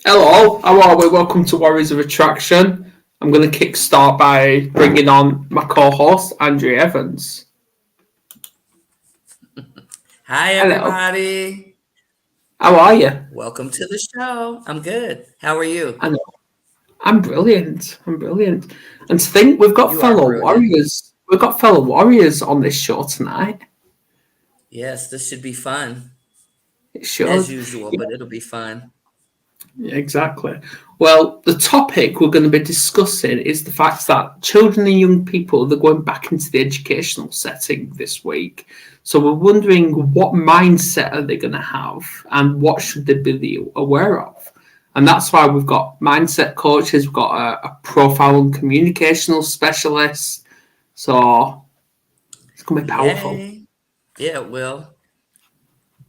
Hello, how are we? Welcome to Warriors of Attraction. I'm going to kickstart by bringing on my co-host, Andrea Evans. Hi, Hello, everybody. how are you? Welcome to the show. I'm good. How are you? I know, I'm brilliant. I'm brilliant. And to think we've got You are fellow brilliant. warriors. We've got fellow warriors on this show tonight. Yes, this should be fun It as shows. usual, but it'll be fun. Yeah, exactly. Well, the topic we're going to be discussing is the fact that children and young people they're going back into the educational setting this week. So we're wondering what mindset are they going to have and what should they be aware of. And that's why we've got mindset coaches, we've got a profile and communicational specialist. So it's going to be powerful. Yay. Yeah, it will.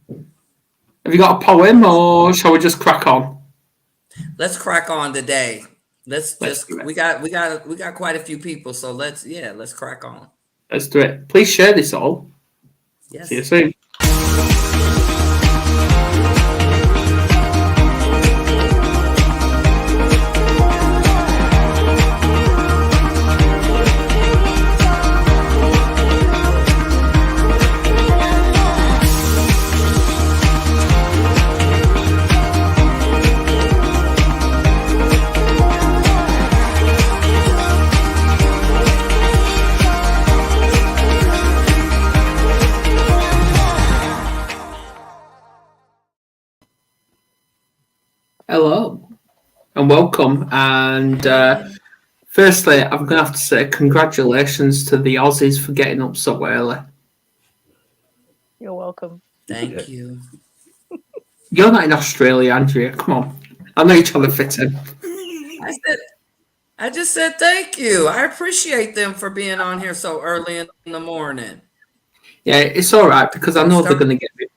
Have you got a poem or shall we just crack on? Let's crack on today. Let's Let's do just it. we got quite a few people, so let's crack on. Let's do it. Please share this all. See you Yes. soon. Hello and welcome. And Hey. firstly, I'm going to have to say congratulations to the Aussies for getting up so early. You're welcome. Thank you. You're not in Australia, Andrea. Come on. I know you're trying to fit in. I said I just said thank you. I appreciate them for being on here so early in the morning. Yeah, it's all right because I Don't know they're start. going to get me.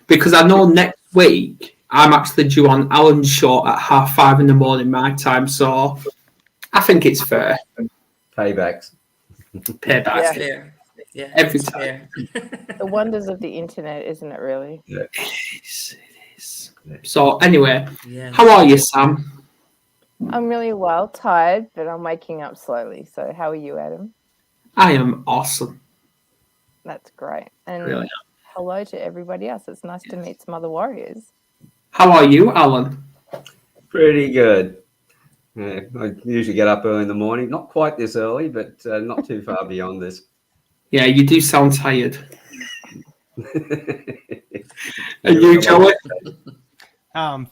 Because I know next week I'm actually due on Alan's show at 5:30 in the morning my time. So I think it's fair. Paybacks. Payback It's Yeah. fair. Yeah, every it's time. fair. The wonders of the internet, isn't it really? Yeah. It is. It is. So anyway, how Yes. are you, Sam? I'm really well tired, but I'm waking up slowly. So how are you, Adam? I am awesome. That's great. And Really. hello to everybody else. It's nice to meet some other warriors. How are you, Alan? Pretty good. Yeah, I usually get up early in the morning. Not quite this early, but not too far beyond this. Yeah, you do sound tired. And You're you, a Joey?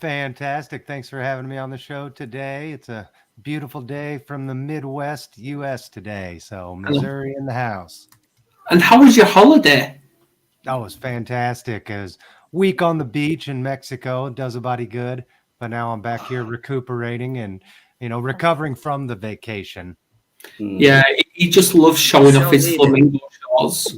Fantastic. Thanks for having me on the show today. It's a beautiful day from the Midwest U.S. today. So Missouri in the house. And how was your holiday? That was fantastic. It was week on the beach in Mexico. Does a body good. But now I'm back here recuperating and, recovering from the vacation. Yeah, he just loves showing off Show his needed. flamingo shorts.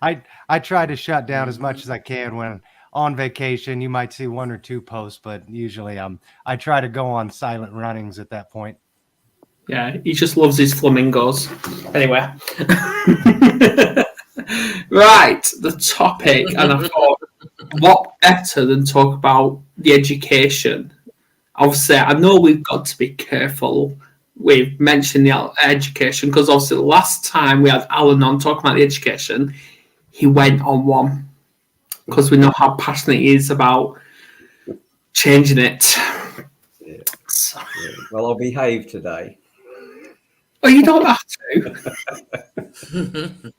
I try to shut down as much as I can when on vacation. You might see one or two posts, but usually I try to go on silent runnings at that point. Yeah, he just loves his flamingos. Anyway. Right, the topic. And I thought, what better than talk about the education? Obviously, I know we've got to be careful with mentioning the education because obviously the last time we had Alan on talking about the education, he went on one because we know how passionate he is about changing it. Yeah. So, Yeah. Well, I'll behave today. well, you don't have to.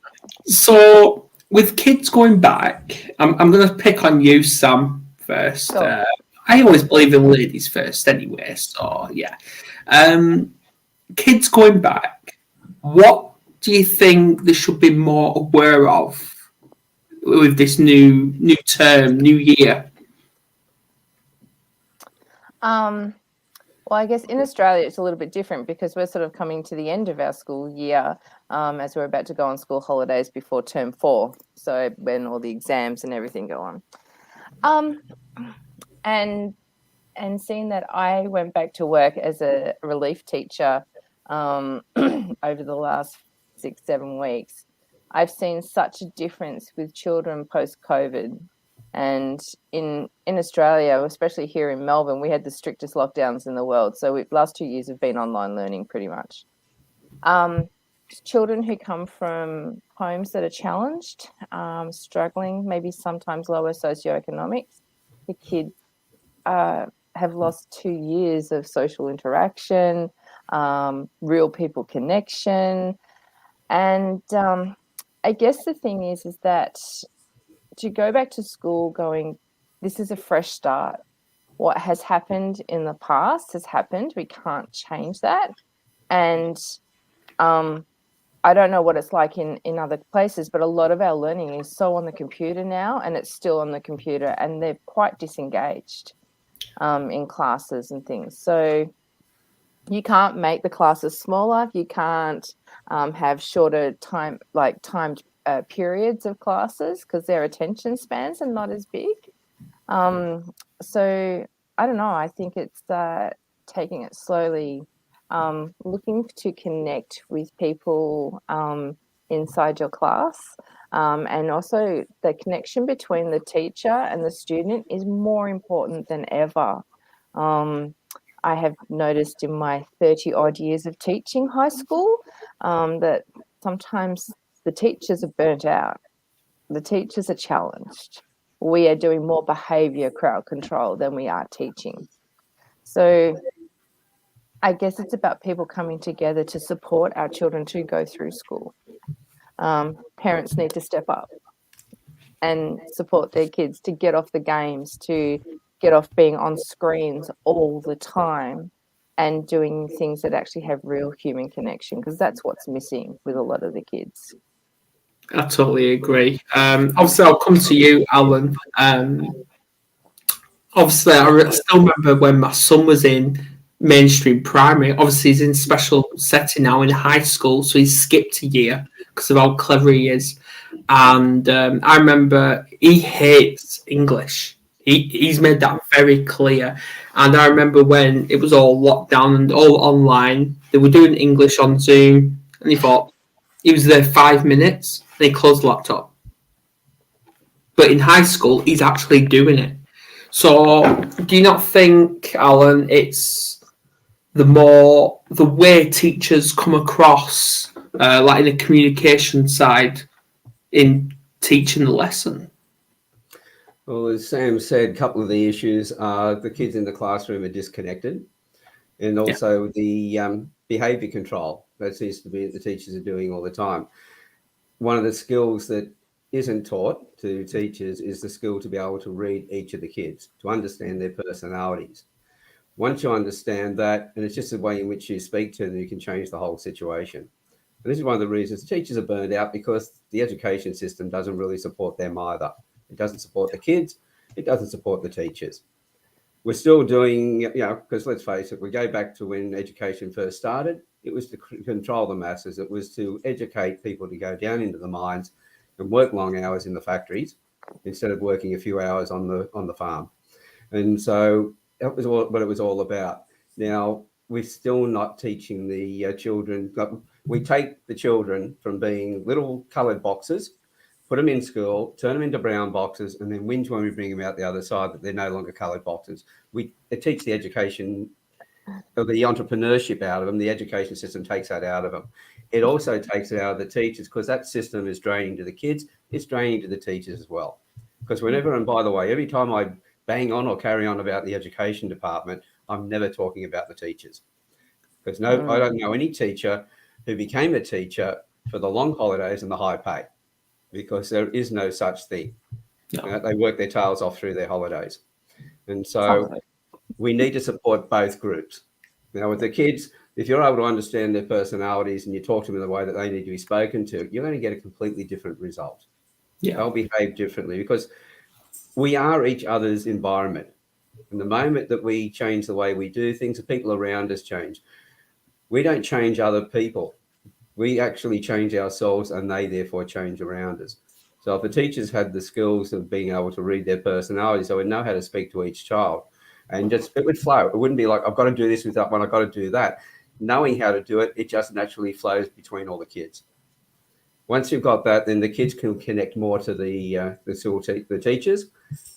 So, with kids going back, I'm going to pick on you, Sam, first. Sure. I always believe in ladies first anyway, so yeah. Kids going back, what do you think they should be more aware of with this new term, new year? Well, I guess in Australia it's a little bit different because we're sort of coming to the end of our school year as we're about to go on school holidays before term 4. So when all the exams and everything go on. Um, and seeing that I went back to work as a relief teacher over the last 6-7 weeks, I've seen such a difference with children post-COVID And in Australia, especially here in Melbourne, we had the strictest lockdowns in the world. So last 2 years have been online learning pretty much. Children who come from homes that are challenged, struggling, maybe sometimes lower socioeconomics, the kids have lost 2 years of social interaction, real people connection. And I guess the thing is that to go back to school going, this is a fresh start. What has happened in the past has happened. We can't change that. And I don't know what it's like in other places, but a lot of our learning is so on the computer now, and it's still on the computer, and they're quite disengaged in classes and things. So you can't make the classes smaller. You can't have shorter timed periods of classes because their attention spans are not as big. So I don't know. I think it's taking it slowly, looking to connect with people inside your class. And also the connection between the teacher and the student is more important than ever. I have noticed in my 30 odd years of teaching high school that sometimes the teachers are burnt out. The teachers are challenged. We are doing more behavior crowd control than we are teaching. So I guess it's about people coming together to support our children to go through school. Parents need to step up and support their kids to get off the games, to get off being on screens all the time and doing things that actually have real human connection, because that's what's missing with a lot of the kids. I totally agree. Obviously, I'll come to you, Alan. Obviously, I still remember when my son was in mainstream primary. Obviously, he's in special setting now in high school, so he's skipped a year because of how clever he is. And I remember he hates English. He's made that very clear. And I remember when it was all locked down and all online, they were doing English on Zoom, and he thought he was there 5 minutes, and he closed the laptop. But in high school, he's actually doing it. So, do you not think, Alan, it's the way teachers come across, like in the communication side, in teaching the lesson? Well, as Sam said, a couple of the issues are the kids in the classroom are disconnected, and also the behaviour control that seems to be the teachers are doing all the time. One of the skills that isn't taught to teachers is the skill to be able to read each of the kids, to understand their personalities. Once you understand that, and it's just the way in which you speak to them, you can change the whole situation. And this is one of the reasons teachers are burned out, because the education system doesn't really support them either. It doesn't support the kids. It doesn't support the teachers. We're still doing, because let's face it, we go back to when education first started. It was to control the masses. It was to educate people to go down into the mines and work long hours in the factories instead of working a few hours on the farm. And so that was what it was all about. Now, we're still not teaching the children. We take the children from being little coloured boxes, put them in school, turn them into brown boxes, and then whinge when we bring them out the other side that they're no longer coloured boxes. We teach the education, or the entrepreneurship out of them. The education system takes that out of them. It also takes it out of the teachers, because that system is draining to the kids. It's draining to the teachers as well. Because whenever, and by the way, every time I bang on or carry on about the education department, I'm never talking about the teachers. Because I don't know any teacher who became a teacher for the long holidays and the high pay, because there is no such thing. No. They work their tails off through their holidays. And so we need to support both groups. Now, with the kids, if you're able to understand their personalities and you talk to them in the way that they need to be spoken to, you're going to get a completely different result. Yeah. They'll behave differently, because we are each other's environment. And the moment that we change the way we do things, the people around us change. We don't change other people. We actually change ourselves, and they therefore change around us. So if the teachers had the skills of being able to read their personalities, they would know how to speak to each child, and just it would flow. It wouldn't be like, I've got to do this with that one, I've got to do that. Knowing how to do it, it just naturally flows between all the kids. Once you've got that, then the kids can connect more to the teachers.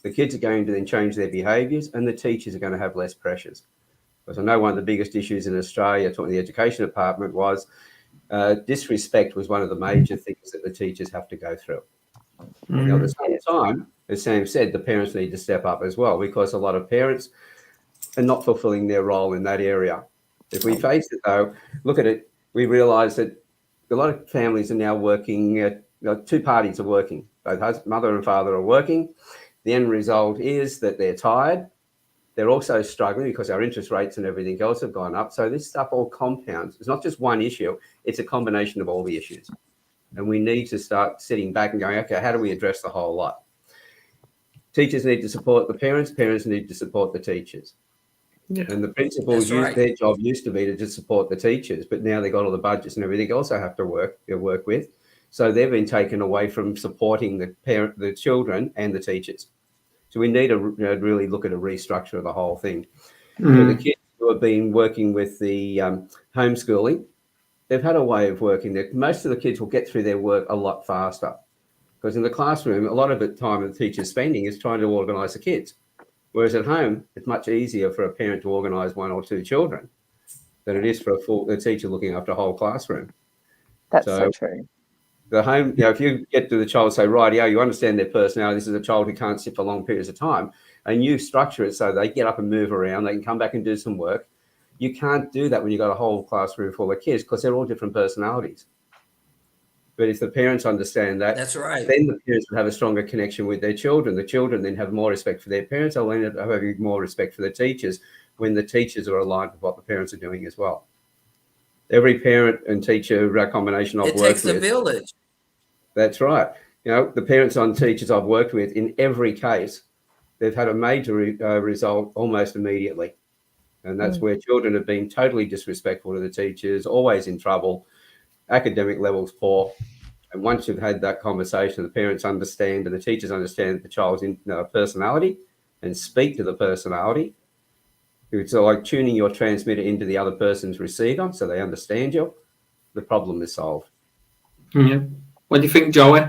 The kids are going to then change their behaviours, and the teachers are going to have less pressures. Because I know one of the biggest issues in Australia, talking to the education department, was disrespect was one of the major things that the teachers have to go through. Now, at the same time, as Sam said, the parents need to step up as well, because a lot of parents are not fulfilling their role in that area. If we face it, though, look at it, we realise that a lot of families are now working, two parties are working. Both mother and father are working. The end result is that they're tired. They're also struggling because our interest rates and everything else have gone up. So this stuff all compounds. It's not just one issue. It's a combination of all the issues. And we need to start sitting back and going, okay, how do we address the whole lot? Teachers need to support the parents. Parents need to support the teachers. Yeah. And the principals, their job used to be to just support the teachers, but now they've got all the budgets and everything else they have to work with. So they've been taken away from supporting the children and the teachers. So we need to really look at a restructure of the whole thing. So the kids who have been working with the homeschooling, they've had a way of working there. Most of the kids will get through their work a lot faster, because in the classroom, a lot of the time the teacher's spending is trying to organise the kids. Whereas at home, it's much easier for a parent to organise one or two children than it is for a teacher looking after a whole classroom. That's so true. The home, if you get to the child and say, right, you understand their personality, this is a child who can't sit for long periods of time, and you structure it so they get up and move around, they can come back and do some work. You can't do that when you've got a whole classroom full of kids, because they're all different personalities. But if the parents understand that, that's right, then the parents will have a stronger connection with their children. The children then have more respect for their parents. They'll end up having more respect for the teachers when the teachers are aligned with what the parents are doing as well. Every parent and teacher combination I've worked with. It takes a village. That's right. The parents and teachers I've worked with, in every case, they've had a major result almost immediately. And that's where children have been totally disrespectful to the teachers, always in trouble, academic levels poor. And once you've had that conversation, the parents understand and the teachers understand the child's personality and speak to the personality. It's like tuning your transmitter into the other person's receiver so they understand you. The problem is solved. Yeah. What do you think, Joey?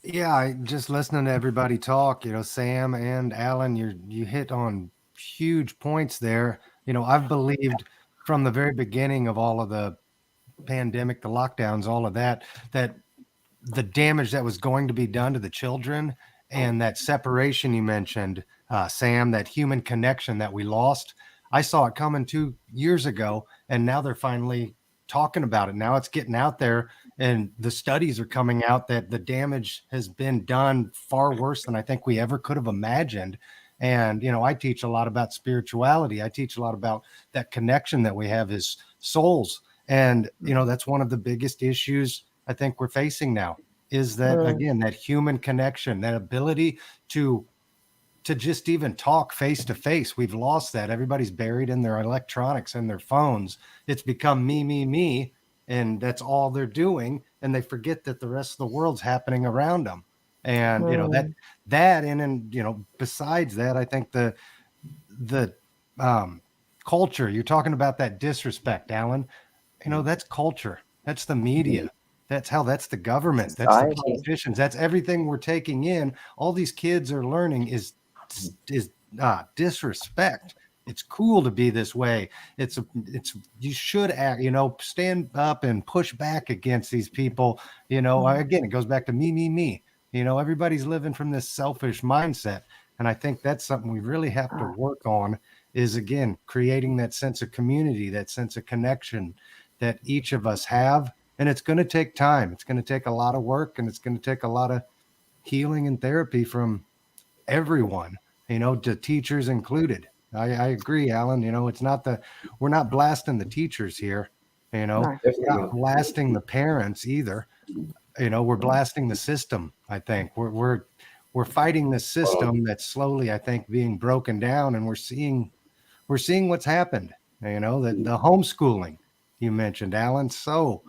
Yeah, just listening to everybody talk, Sam and Alan, you hit on huge points there. I've believed from the very beginning of all of the pandemic, the lockdowns, all of that the damage that was going to be done to the children and that separation you mentioned, Sam, that human connection that we lost. I saw it coming 2 years ago, and now they're finally talking about it. Now it's getting out there, and the studies are coming out that the damage has been done far worse than I think we ever could have imagined. And, I teach a lot about spirituality. I teach a lot about that connection that we have as souls. And, that's one of the biggest issues I think we're facing now is that, again, that human connection, that ability to just even talk face to face. We've lost that. Everybody's buried in their electronics and their phones. It's become me, and that's all they're doing. And they forget that the rest of the world's happening around them. And, besides that, I think the culture, you're talking about that disrespect, Alan, that's culture. That's the media. That's the government. That's the politicians. That's everything we're taking in. All these kids are learning is disrespect. It's cool to be this way. You should act, stand up and push back against these people. Again, it goes back to me. Everybody's living from this selfish mindset. And I think that's something we really have to work on is, again, creating that sense of community, that sense of connection that each of us have. And it's going to take time. It's going to take a lot of work, and it's going to take a lot of healing and therapy from everyone, to teachers included. I agree, Alan. We're not blasting the teachers here, we're not blasting the parents either. We're blasting the system. I think we're fighting the system that's slowly, I think, being broken down, and we're seeing what's happened. The homeschooling you mentioned, Alan. So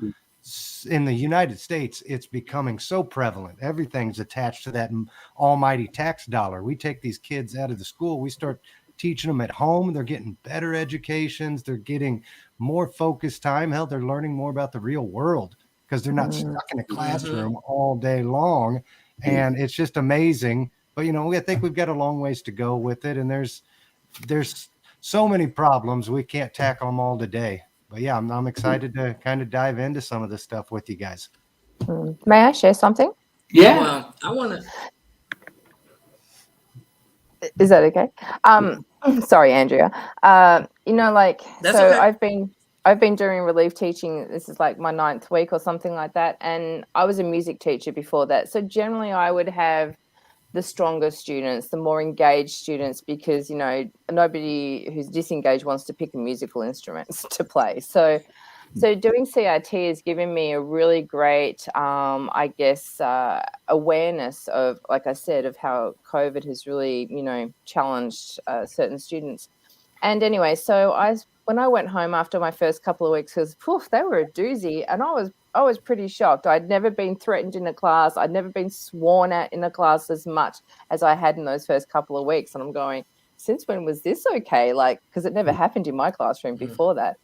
in the United States, it's becoming so prevalent. Everything's attached to that almighty tax dollar. We take these kids out of the school. We start teaching them at home. They're getting better educations. They're getting more focused time. Hell, they're learning more about the real world. because they're not stuck in a classroom all day long. And it's just amazing. But, I think we've got a long ways to go with it. And there's so many problems. We can't tackle them all today. But yeah, I'm excited to kind of dive into some of this stuff with you guys. May I share something? Yeah. Well, I want to. Is that okay? Sorry, Andrea. That's okay. I've been doing relief teaching. This is like my 9th week or something like that. And I was a music teacher before that. So generally I would have the stronger students, the more engaged students, because, nobody who's disengaged wants to pick a musical instrument to play. So doing CIT has given me a really great, awareness of, like I said, of how COVID has really, challenged certain students. And anyway, so when I went home after my first couple of weeks, because they were a doozy, and I was pretty shocked. I'd never been threatened in a class. I'd never been sworn at in a class as much as I had in those first couple of weeks. And I'm going, since when was this okay? Because it never happened in my classroom before that.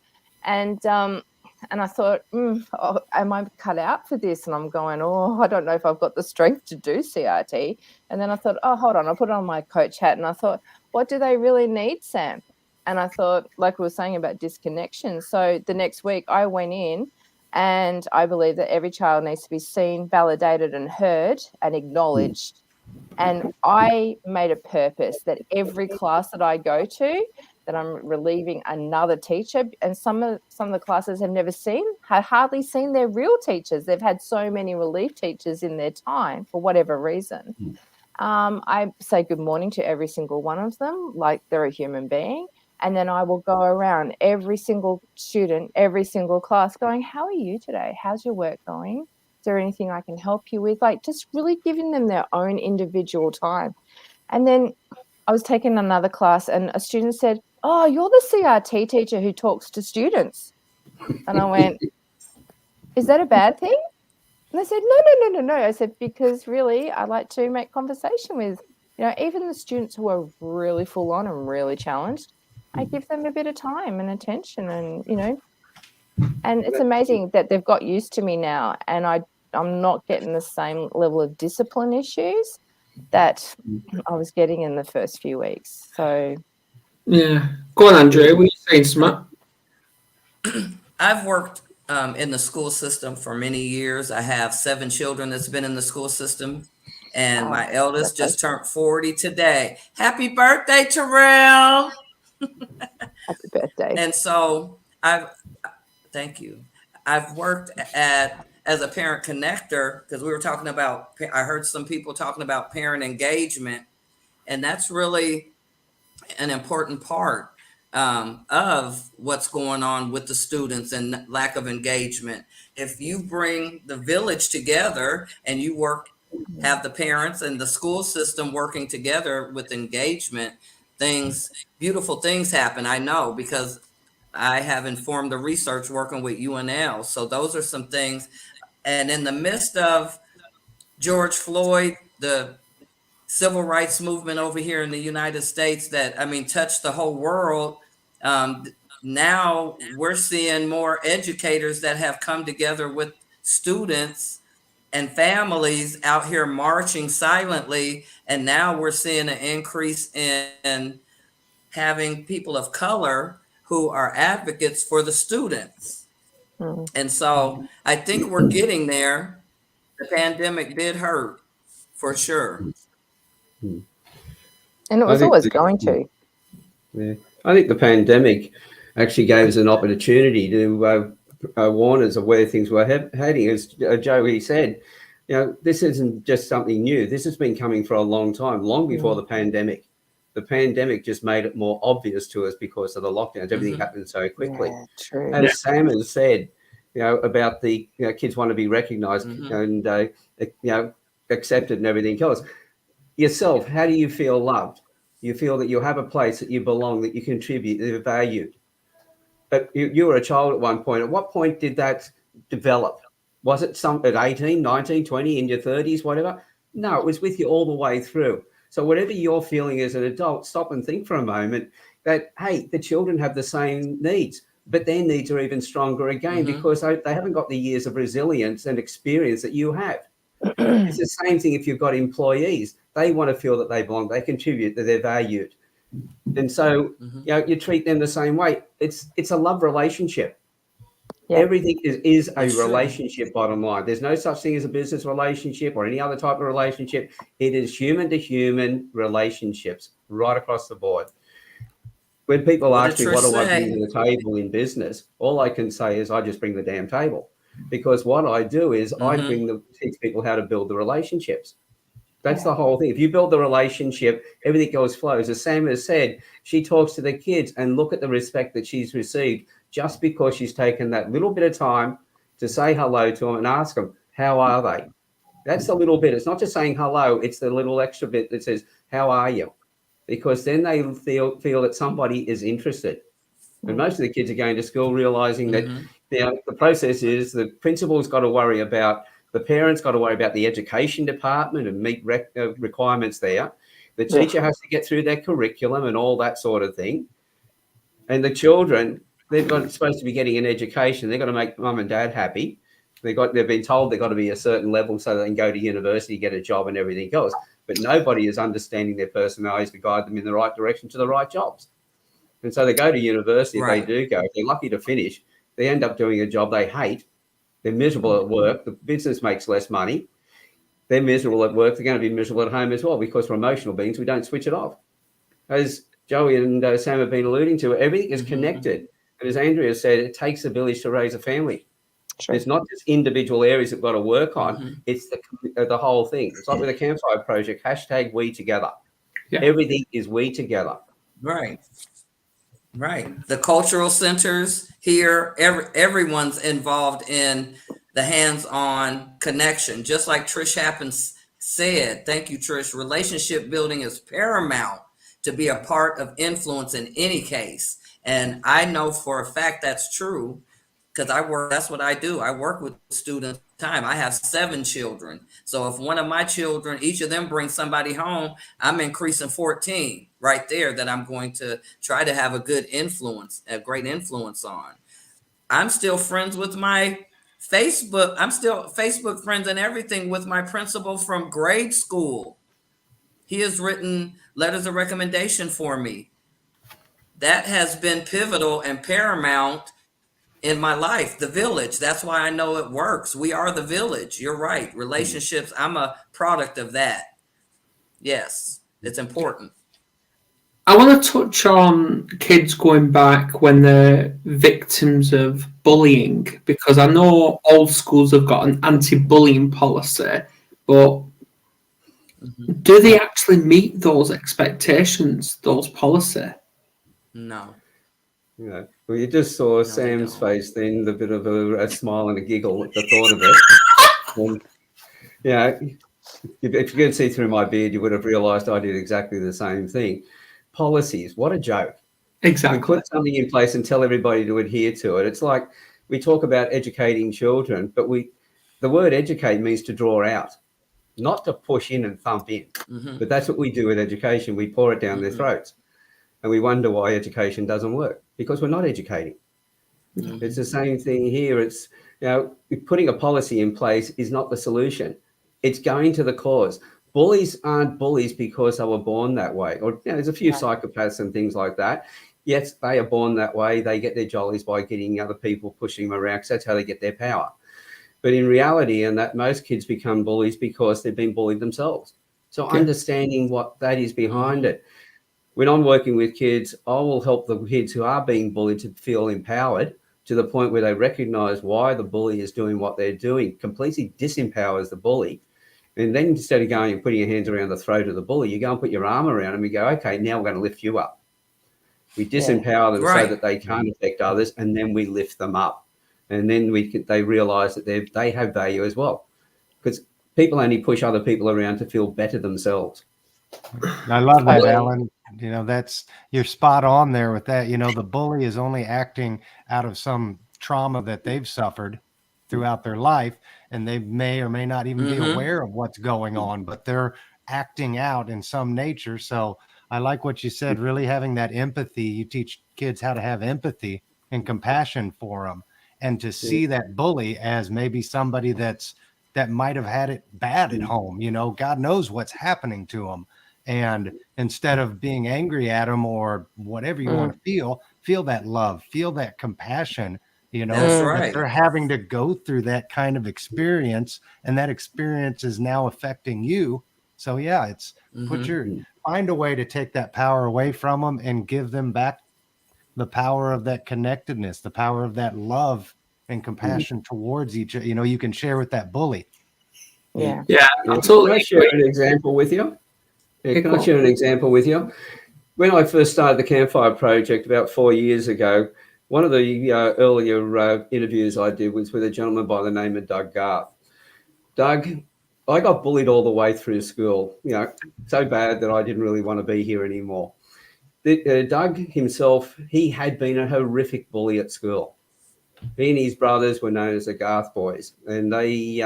And I thought, am I cut out for this? And I'm going, I don't know if I've got the strength to do CRT. And then I thought, hold on. I put on my coach hat and I thought, what do they really need, Sam? And I thought, like we were saying about disconnection. So the next week I went in, and I believe that every child needs to be seen, validated and heard and acknowledged. And I made a purpose that every class that I go to, that I'm relieving another teacher. And some of the classes had hardly seen their real teachers. They've had so many relief teachers in their time for whatever reason. I say good morning to every single one of them, like they're a human being. And then I will go around every single student, every single class going, how are you today? How's your work going? Is there anything I can help you with? Like just really giving them their own individual time. And then I was taking another class and a student said, oh, you're the CRT teacher who talks to students. And I went, is that a bad thing? And they said, no. I said, because really I like to make conversation with, even the students who are really full on and really challenged. I give them a bit of time and attention and, and it's amazing that they've got used to me now and I'm not getting the same level of discipline issues that I was getting in the first few weeks. So. Yeah. Go on, Andrea. What are you saying, Smart? I've worked in the school system for many years. I have 7 children that's been in the school system. And my eldest just turned 40 today. Happy birthday, Terrell. Happy birthday. And so thank you. I've worked as a parent connector because we were talking about, I heard some people talking about parent engagement, and that's really an important part of what's going on with the students and lack of engagement. If you bring the village together and you have the parents and the school system working together with engagement, beautiful things happen. I know because I have informed the research working with UNL. So those are some things. And in the midst of George Floyd, the civil rights movement over here in the United States that, touched the whole world. Now we're seeing more educators that have come together with students and families out here marching silently. And now we're seeing an increase in having people of color who are advocates for the students. And so I think we're getting there. The pandemic did hurt for sure. And it was always going to. Yeah, I think the pandemic actually gave us an opportunity to warn us of where things were heading. As Joey said, this isn't just something new. This has been coming for a long time, long before the pandemic. The pandemic just made it more obvious to us because of the lockdowns. Everything happened so quickly. Yeah, true. As Sam has said, about the kids want to be recognised and accepted and everything else. Yourself, how do you feel loved? You feel that you have a place, that you belong, that you contribute, that you're valued. But you were a child at one point. At what point did that develop? Was it at 18, 19, 20, in your 30s, whatever? No, it was with you all the way through. So whatever you're feeling as an adult, stop and think for a moment that, hey, the children have the same needs. but their needs are even stronger again because they haven't got the years of resilience and experience that you have. It's the same thing if you've got employees. They want to feel that they belong, they contribute, that they're valued. And so, you treat them the same way. It's a love relationship. Yeah. Everything is a relationship, bottom line. There's no such thing as a business relationship or any other type of relationship. It is human to human relationships right across the board. When people ask me, what do I bring to the table in business? All I can say is I just bring the damn table. Because what I do is I teach people how to build the relationships. That's the whole thing. If you build the relationship, everything flows. As Sam has said, she talks to the kids and look at the respect that she's received just because she's taken that little bit of time to say hello to them and ask them, how are they? That's a little bit. It's not just saying hello. It's the little extra bit that says, how are you? Because then they feel that somebody is interested. And most of the kids are going to school realizing that the process is the principal's got to worry about, the parents got to worry about the education department and meet requirements there. The teacher has to get through their curriculum and all that sort of thing. And the children, supposed to be getting an education. They've got to make mum and dad happy. They've been told they've got to be a certain level so they can go to university, get a job and everything else. But nobody is understanding their personalities to guide them in the right direction to the right jobs. And so they go to university, if they do go, if they're lucky to finish, they end up doing a job they hate. They're miserable at work. The business makes less money. They're miserable at work. They're going to be miserable at home as well because we're emotional beings. We don't switch it off. As Joey and Sam have been alluding to, everything is connected. And as Andrea said, it takes a village to raise a family. Sure. It's not just individual areas that we've got to work on. It's the whole thing. It's like with the Campfire Project, #WeTogether. Yeah. Everything is we together. Right. The cultural centers here, everyone's involved in the hands-on connection. Just like Trish Happens said, thank you, Trish, relationship building is paramount to be a part of influence in any case. And I know for a fact that's true because that's what I do. I work with students all the time. I have 7 children. So if one of my children, each of them brings somebody home, I'm increasing 14 right there that I'm going to try to have a great influence on. I'm still friends with my Facebook. I'm still Facebook friends and everything with my principal from grade school. He has written letters of recommendation for me. That has been pivotal and paramount in my life, the village. That's why I know it works. We are the village. You're right. Relationships, I'm a product of that. Yes, it's important. I want to touch on kids going back when they're victims of bullying, because I know all schools have got an anti-bullying policy, but do they actually meet those expectations, those policy? No. Yeah. Well, you just saw Sam's face then, the bit of a smile and a giggle at the thought of it. If you could see through my beard, you would have realised I did exactly the same thing. Policies, what a joke. Exactly. We put something in place and tell everybody to adhere to it. It's like we talk about educating children, but the word educate means to draw out, not to push in and thump in. But that's what we do with education. We pour it down their throats. And we wonder why education doesn't work, because we're not educating. It's the same thing here. It's, putting a policy in place is not the solution. It's going to the cause. Bullies aren't bullies because they were born that way. Or there's a few psychopaths and things like that. Yes, they are born that way. They get their jollies by getting other people, pushing them around, because that's how they get their power. But in reality, and that most kids become bullies because they've been bullied themselves. So understanding what that is behind it. When I'm working with kids, I will help the kids who are being bullied to feel empowered to the point where they recognize why the bully is doing what they're doing, completely disempowers the bully. And then instead of going and putting your hands around the throat of the bully, you go and put your arm around them and go, okay, now we're going to lift you up. We disempower them so that they can't affect others, and then we lift them up. And then they realize that they have value as well. Because people only push other people around to feel better themselves. I love that, Alan. You're spot on there with that. The bully is only acting out of some trauma that they've suffered throughout their life, and they may or may not even be aware of what's going on, but they're acting out in some nature. So I like what you said, really having that empathy. You teach kids how to have empathy, and compassion for them, and to see that bully as maybe somebody that might have had it bad at home. God knows what's happening to them. And instead of being angry at them or whatever you want to feel that love, feel that compassion, That's that right. they're having to go through that kind of experience, and that experience is now affecting you. So yeah, it's find a way to take that power away from them and give them back the power of that connectedness, the power of that love and compassion towards each other. You can share with that bully. Yeah. Yeah, I Can totally I share agree. an example with you? Yeah, Can go I share an example with you? When I first started the Campfire Project about 4 years ago, one of the earlier interviews I did was with a gentleman by the name of Doug Garth. Doug, I got bullied all the way through school, so bad that I didn't really want to be here anymore. Doug himself, he had been a horrific bully at school. He and his brothers were known as the Garth Boys, and they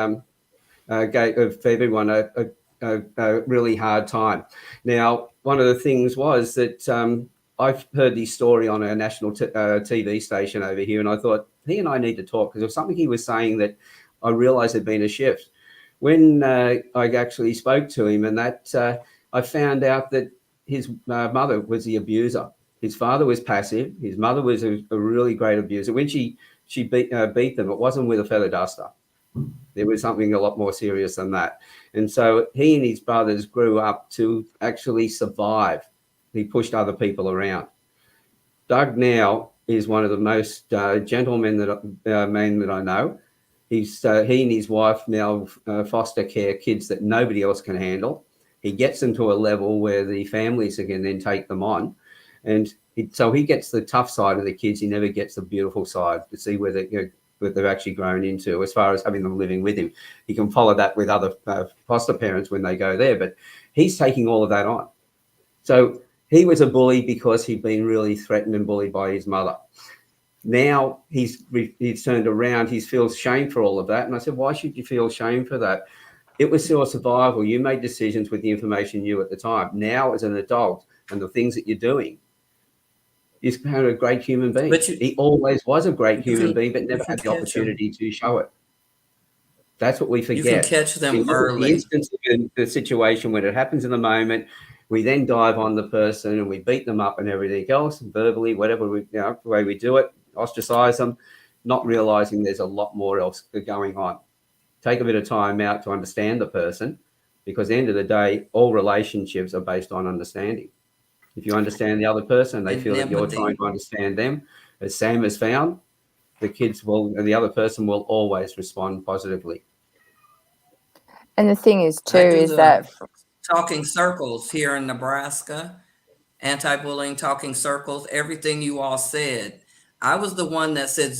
gave everyone a really hard time. Now, one of the things was that I've heard his story on a national TV station over here, and I thought, he and I need to talk, because there was something he was saying that I realised had been a shift. When I actually spoke to him, and that I found out that his mother was the abuser. His father was passive. His mother was a really great abuser. When she beat them, it wasn't with a feather duster. There was something a lot more serious than that. And so he and his brothers grew up to actually survive. He pushed other people around. Doug now is one of the most gentlemen men that I know. He and his wife now foster care kids that nobody else can handle. He gets them to a level where the families can then take them on. And so he gets the tough side of the kids. He never gets the beautiful side to see where they've actually grown into, as far as having them living with him. He can follow that with other foster parents when they go there, but he's taking all of that on. So he was a bully because he'd been really threatened and bullied by his mother. Now he's turned around. He feels shame for all of that. And I said, why should you feel shame for that? It was your survival. You made decisions with the information you knew at the time. Now, as an adult, and the things that you're doing, he's kind of a great human being. He always was a great human being, but never had the opportunity to show it. That's what we forget. You can catch them early. The instance of the situation when it happens in the moment, we then dive on the person and we beat them up and everything else, verbally, whatever the way we do it, ostracize them, not realizing there's a lot more else going on. Take a bit of time out to understand the person, because at the end of the day, all relationships are based on understanding. If you understand the other person, they feel that you're trying to understand them. As Sam has found, the other person will always respond positively. And the thing is too, is that talking circles here in Nebraska, anti-bullying talking circles, everything you all said. I was the one that said,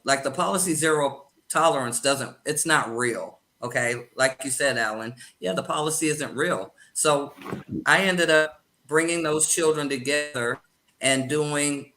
like the policy zero tolerance it's not real. Okay. Like you said, Alan, yeah, the policy isn't real. So I ended up bringing those children together and doing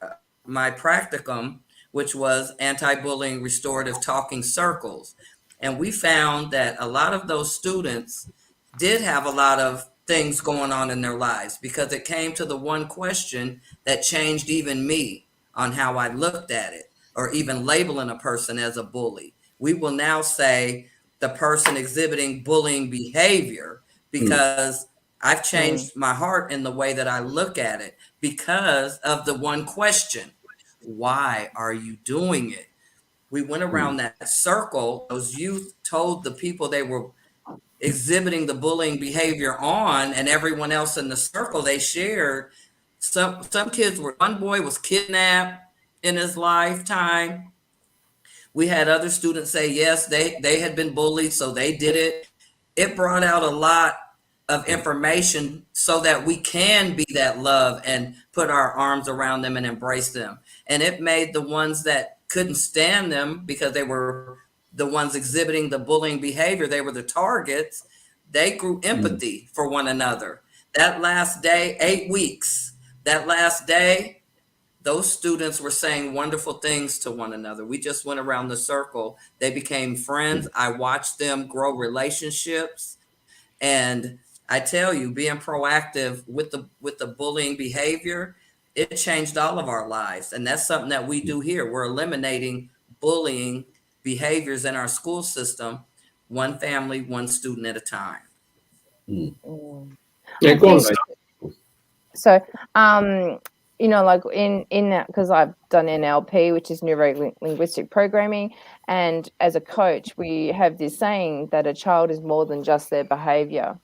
my practicum, which was anti-bullying restorative talking circles. And we found that a lot of those students did have a lot of things going on in their lives, because it came to the one question that changed even me on how I looked at it, or even labeling a person as a bully. We will now say the person exhibiting bullying behavior, because I've changed my heart in the way that I look at it because of the one question: why are you doing it? We went around that circle. Those youth told the people they were exhibiting the bullying behavior on, and everyone else in the circle, they shared. Some kids one boy was kidnapped in his lifetime. We had other students say, yes, they had been bullied, so they did it. It brought out a lot of information so that we can be that love and put our arms around them and embrace them. And it made the ones that couldn't stand them, because they were the ones exhibiting the bullying behavior, they were the targets, they grew empathy for one another. That last day, 8 weeks, that last day, those students were saying wonderful things to one another. We just went around the circle. They became friends. I watched them grow relationships. And I tell you, being proactive with the bullying behavior, it changed all of our lives. And that's something that we do here. We're eliminating bullying behaviors in our school system, one family, one student at a time. Mm. Yeah, I go on. think so. You know, like in that, because I've done NLP, which is neuro linguistic programming, and as a coach, we have this saying that a child is more than just their behavior.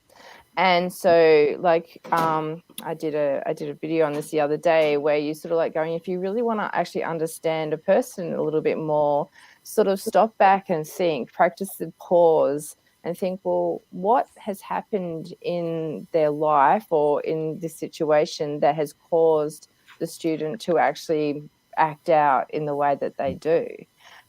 And so, like, I did a video on this the other day where you sort of like going, if you really want to actually understand a person a little bit more, sort of stop back and think, practice the pause and think, well, what has happened in their life or in this situation that has caused the student to actually act out in the way that they do?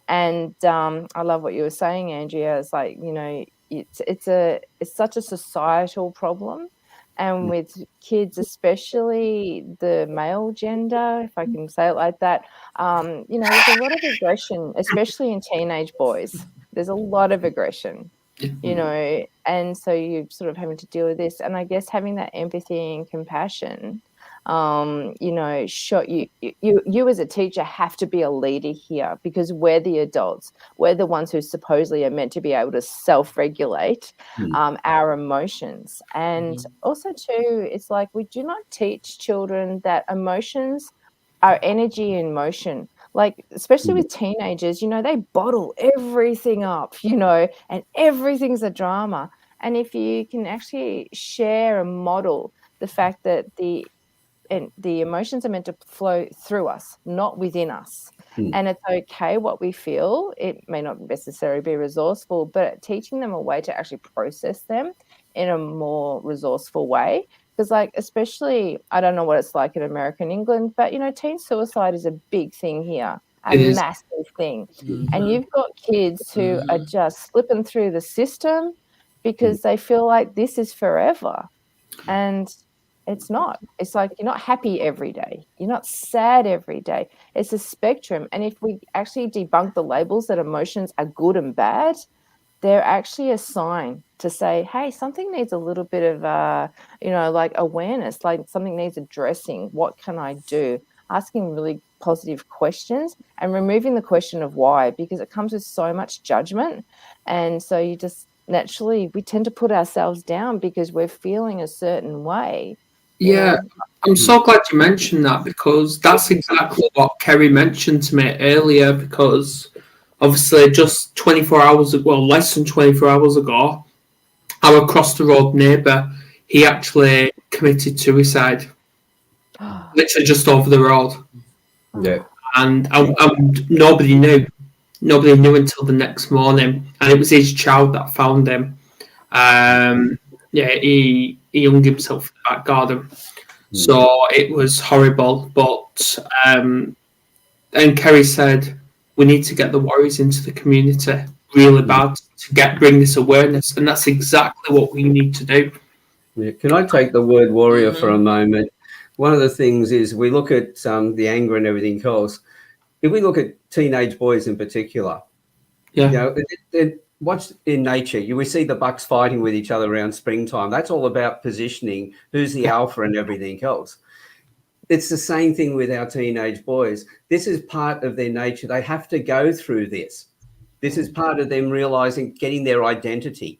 And I love what you were saying, Andrea. It's like, you know, it's such a societal problem, and with kids, especially the male gender, if I can say it like that, you know, there's a lot of aggression, especially in teenage boys. There's a lot of aggression, you know, and so you're sort of having to deal with this, and I guess having that empathy and compassion, you know, you as a teacher have to be a leader here, because we're the adults. We're the ones who supposedly are meant to be able to self-regulate our emotions. And also too, it's like we do not teach children that emotions are energy in motion. Like, especially with teenagers, you know, they bottle everything up, you know, and everything's a drama. And if you can actually share and model the fact that the emotions are meant to flow through us, not within us. And it's okay what we feel. It may not necessarily be resourceful, but teaching them a way to actually process them in a more resourceful way. Because, like, especially, I don't know what it's like in America and England, but, you know, teen suicide is a big thing here, a It is. massive thing. And you've got kids who are just slipping through the system because they feel like this is forever. And it's not. It's like you're not happy every day. You're not sad every day. It's a spectrum. And if we actually debunk the labels that emotions are good and bad, they're actually a sign to say, hey, something needs a little bit of, you know, like awareness, like something needs addressing. What can I do? Asking really positive questions and removing the question of why, because it comes with so much judgment. And so you just naturally, we tend to put ourselves down because we're feeling a certain way. Yeah, know? I'm so glad you mentioned that, because that's exactly what Kerry mentioned to me earlier. Because obviously, just 24 hours ago, well, less than 24 hours ago, our across the road neighbour, he actually committed suicide, literally just over the road, Yeah. and nobody knew. Nobody knew until the next morning, and it was his child that found him. Yeah, he hung himself in the back garden. So it was horrible. But and Kerry said we need to get the warriors into the community really bad to bring this awareness, and that's exactly what we need to do. Yeah. Can I take the word warrior for a moment? One of the things is we look at the anger and everything else. If we look at teenage boys in particular, Yeah, you know, what's in nature? We see the bucks fighting with each other around springtime. That's all about positioning, who's the alpha and everything else. It's the same thing with our teenage boys. This is part of their nature. They have to go through this. This is part of them realizing, getting their identity.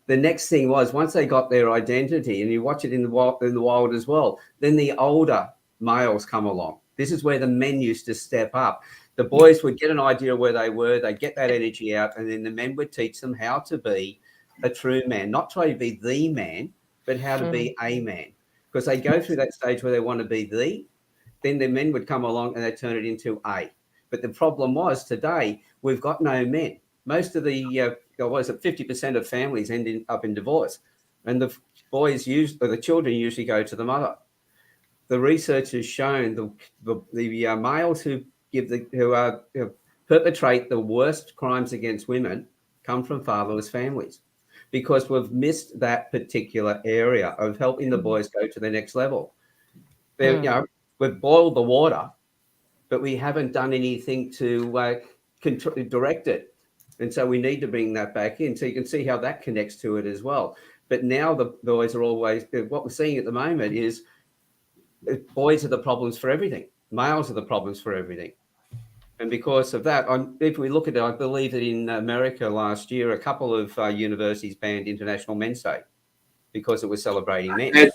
The next thing was, once they got their identity, and you watch it in the wild as well, then the older males come along. This is where the men used to step up. The boys would get an idea of where they were, they'd get that energy out, and then the men would teach them how to be a true man, not try to be the man, but how to be a man. Because they go through that stage where they want to be then the men would come along and they turn it into a. But the problem was, today, we've got no men. Most of the, 50% of families end up in divorce, and the the children usually go to the mother. The research has shown the males who perpetrate the worst crimes against women come from fatherless families, because we've missed that particular area of helping the boys go to the next level. We've boiled the water, but we haven't done anything to direct it. And so we need to bring that back in, so you can see how that connects to it as well. But now the boys are always, what we're seeing at the moment is boys are the problems for everything. Males are the problems for everything. And because of that, if we look at it, I believe that in America last year, a couple of universities banned International Men's Day because it was celebrating men.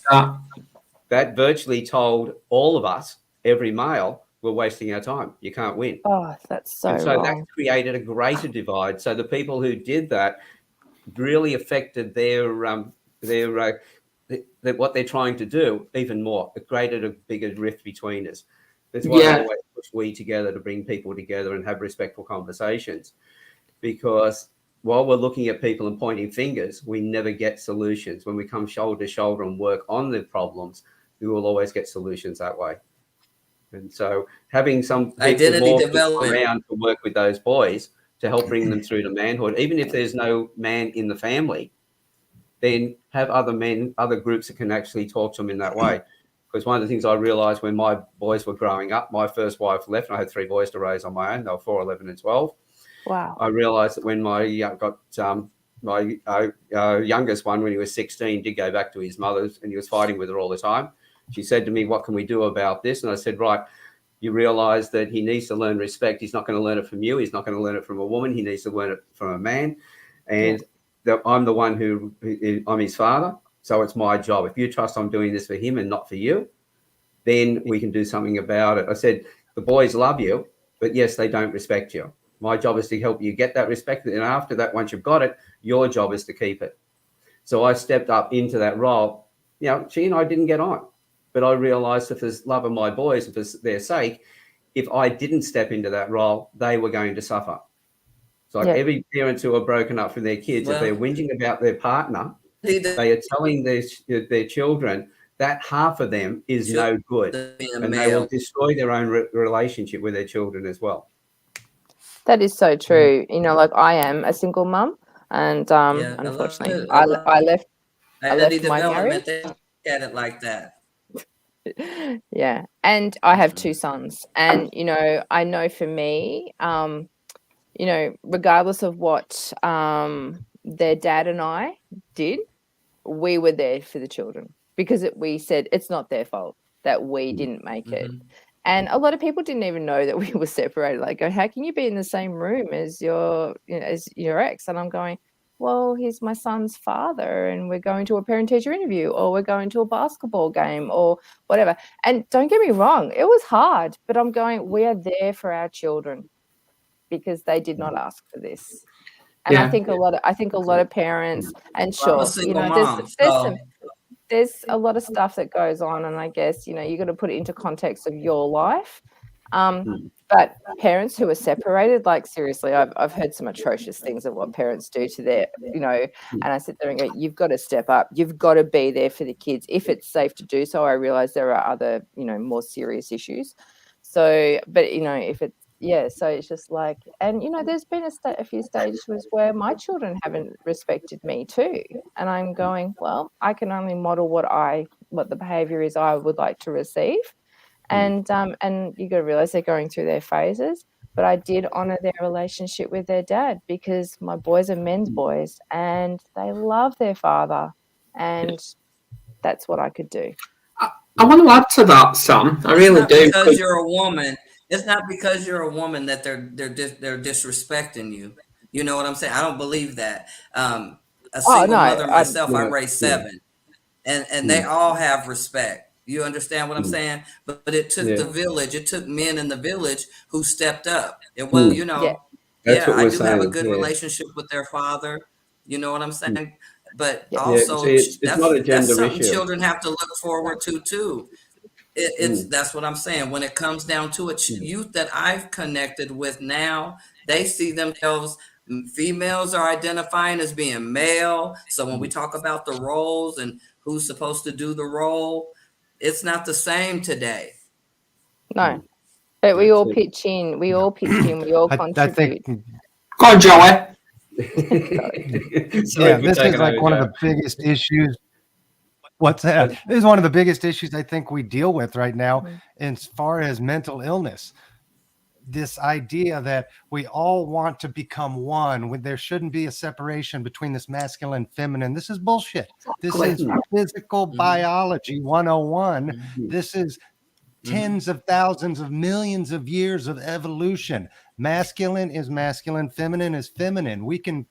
That virtually told all of us, every male, we're wasting our time. You can't win. Oh, that's so and so wrong. that created a greater divide. So the people who did that really affected their what they're trying to do even more. It created a bigger rift between us. That's why I always push we together to bring people together and have respectful conversations. Because while we're looking at people and pointing fingers, we never get solutions. When we come shoulder to shoulder and work on the problems, we will always get solutions that way. And so having some identity development around to work with those boys to help bring them through to manhood, even if there's no man in the family, then have other men, other groups that can actually talk to them in that way. Because one of the things I realized when my boys were growing up, my first wife left, and I had 3 boys to raise on my own. They were 4, 11, and 12. Wow. I realized that when my youngest one, when he was 16, did go back to his mother's, and he was fighting with her all the time. She said to me, "What can we do about this?" And I said, "Right, you realize that he needs to learn respect. He's not going to learn it from you. He's not going to learn it from a woman. He needs to learn it from a man. And I'm the one I'm his father. So it's my job. If you trust I'm doing this for him and not for you, then we can do something about it." I said, "The boys love you, but yes, they don't respect you. My job is to help you get that respect. And after that, once you've got it, your job is to keep it." So I stepped up into that role. You know, she and I didn't get on. But I realized if there's love of my boys, for their sake, if I didn't step into that role, they were going to suffer. So every parent who are broken up from their kids, if they're whinging about their partner, they are telling their children that half of them is no good. And they will destroy their own relationship with their children as well. That is so true. You know, like I am a single mum, and unfortunately, I left my marriage. They look at it like that. Yeah, and I have 2 sons, and you know, I know for me, you know, regardless of what their dad and I did, we were there for the children because we said it's not their fault that we didn't make it. And a lot of people didn't even know that we were separated. Like, how can you be in the same room as your ex? And I'm going, well, he's my son's father, and we're going to a parent-teacher interview, or we're going to a basketball game, or whatever. And don't get me wrong, it was hard, but I'm going, we are there for our children because they did not ask for this. And I think a lot of parents, and sure, you know, there's a lot of stuff that goes on, and I guess, you know, you got to put it into context of your life. But parents who are separated, like seriously, I've heard some atrocious things of what parents do to their, you know, and I sit there and go, you've got to step up. You've got to be there for the kids if it's safe to do so. I realize there are other, you know, more serious issues. So, but, you know, if it's, so it's just like, and, you know, there's been a few stages where my children haven't respected me too. And I'm going, well, I can only model what the behavior is I would like to receive. And you got to realize they're going through their phases, but I did honor their relationship with their dad because my boys are men's boys and they love their father, and that's what I could do. I want to add to that, Sam. I really do. Because you're a woman, it's not because you're a woman that they're disrespecting you. You know what I'm saying? I don't believe that. A single mother myself, I raised 7, and they all have respect. You understand what I'm saying? But it took the village. It took men in the village who stepped up. It was, you know, I do have a good relationship with their father. You know what I'm saying? But also, it's not a gender that's something issue. children have to look forward to too. That's what I'm saying. When it comes down to it, youth that I've connected with now, they see themselves. Females are identifying as being male. So when we talk about the roles and who's supposed to do the role, it's not the same today. No, but we all pitch in. We all contribute. Go on, Joey. This is like one of the biggest issues. What's that? This is one of the biggest issues I think we deal with right now as far as mental illness. this idea that we all want to become one, when there shouldn't be a separation between this masculine and feminine. This is bullshit. This is physical biology 101. This is tens of thousands of millions of years of evolution. Masculine is masculine, feminine is feminine. We can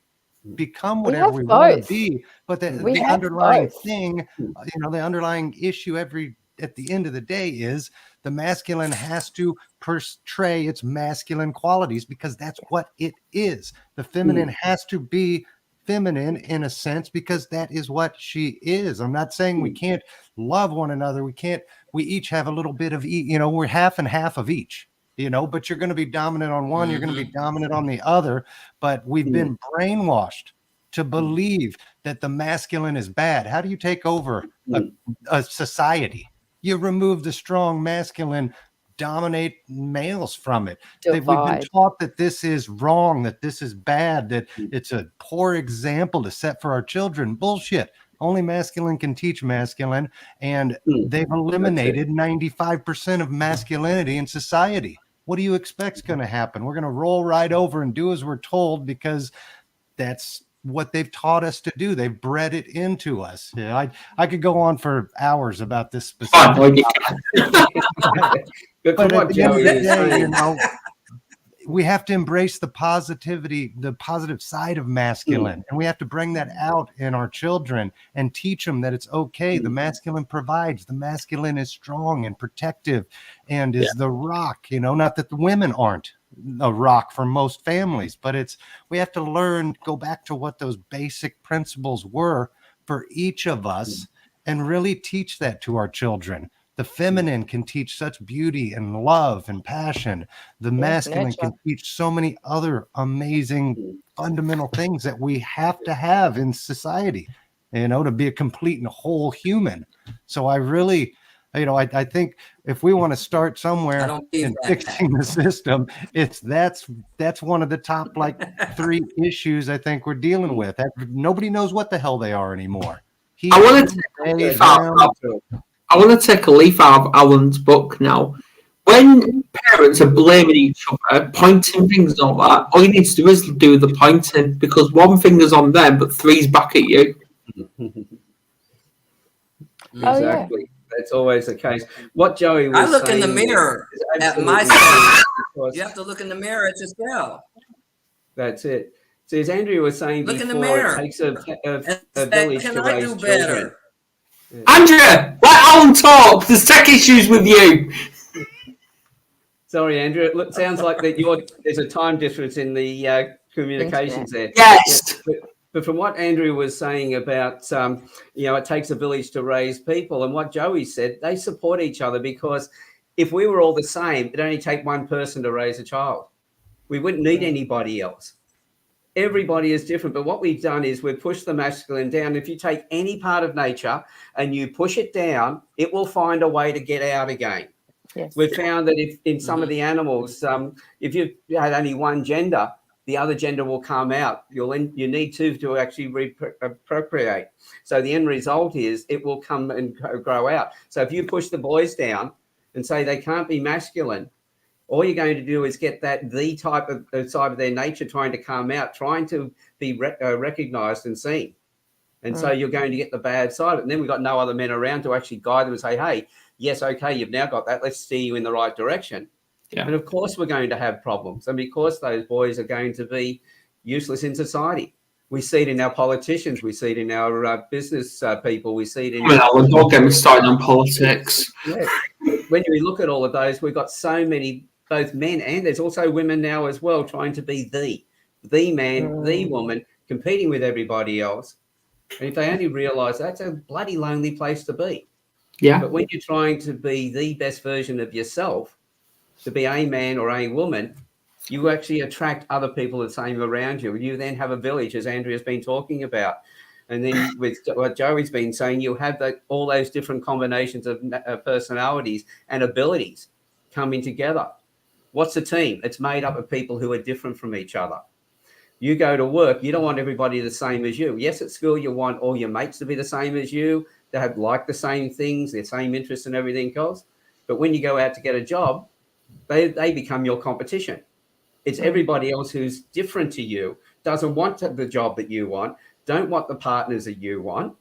become whatever we want to be, but the underlying thing, the underlying issue at the end of the day is the masculine has to portray its masculine qualities because that's what it is. The feminine has to be feminine in a sense because that is what she is. I'm not saying we can't love one another. We each have a little bit of we're half and half of each, but you're going to be dominant on one, you're going to be dominant on the other. But we've been brainwashed to believe that the masculine is bad. How do you take over a society? You remove the strong masculine, dominate males from it. We've been taught that this is wrong, that this is bad, that it's a poor example to set for our children. Bullshit. Only masculine can teach masculine, and they've eliminated 95% of masculinity in society. What do you expect's going to happen? We're going to roll right over and do as we're told because that's what they've taught us to do. They've bred it into us. Yeah, I could go on for hours about this specific but at the end of the day, we have to embrace the positive side of masculine, and we have to bring that out in our children and teach them that it's okay. The masculine provides. The masculine is strong and protective and is the rock, not that the women aren't a rock for most families, but we have to go back to what those basic principles were for each of us and really teach that to our children. The feminine can teach such beauty and love and passion. The masculine can teach so many other amazing fundamental things that we have to have in society, to be a complete and whole human. So I really, I think if we want to start somewhere in fixing the system, that's one of the top 3 issues I think we're dealing with. Nobody knows what the hell they are anymore. I want to take a leaf out of Alan's book now. When parents are blaming each other, pointing fingers and all that, all you need to do is do the pointing because one finger's on them, but 3's back at you. Exactly. That's always the case. What Joey was I look in the mirror at myself. You have to look in the mirror at yourself. That's it. So as Andrea was saying look before, in the mirror. It takes a village to raise children. Yeah. Andrea, let Alan talk. There's tech issues with you. Sorry, Andrea. It sounds like that there's a time difference in the communications there. Yes. But from what Andrea was saying about, it takes a village to raise people, and what Joey said, they support each other because if we were all the same, it'd only take one person to raise a child. We wouldn't need anybody else. Everybody is different, but what we've done is we've pushed the masculine down. If you take any part of nature and you push it down, it will find a way to get out again. Yes. We've found that if in some of the animals, if you had only one gender, the other gender will come out. You need two to actually procreate. So the end result is it will come and grow out. So if you push the boys down and say they can't be masculine, all you're going to do is get the type of side of their nature trying to come out, trying to be recognized and seen. And so you're going to get the bad side of it. And then we've got no other men around to actually guide them and say, hey, yes, okay, you've now got that. Let's steer you in the right direction. Yeah. And of course, we're going to have problems. And because those boys are going to be useless in society. We see it in our politicians. We see it in our business people. We see it in... Don't get me started on politics. Yeah. When you look at all of those, we've got so many, both men and there's also women now as well, trying to be the man, the woman, competing with everybody else. And if they only realise that's a bloody lonely place to be. Yeah. But when you're trying to be the best version of yourself, to be a man or a woman, you actually attract other people the same around you. You then have a village, as Andrea's been talking about. And then with what Joey's been saying, you have all those different combinations of personalities and abilities coming together. What's a team? It's made up of people who are different from each other. You go to work, you don't want everybody the same as you. Yes, at school, you want all your mates to be the same as you, to have the same things, their same interests and everything else. But when you go out to get a job, they become your competition. It's everybody else who's different to you, doesn't want the job that you want, don't want the partners that you want.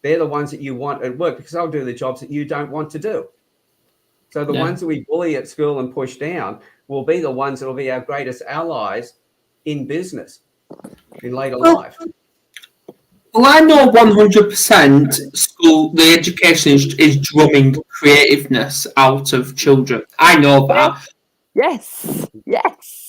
They're the ones that you want at work because they'll do the jobs that you don't want to do. So the ones that we bully at school and push down will be the ones that will be our greatest allies in business in later life. Well, I know 100% school, the education is drumming creativeness out of children. I know that. Yes.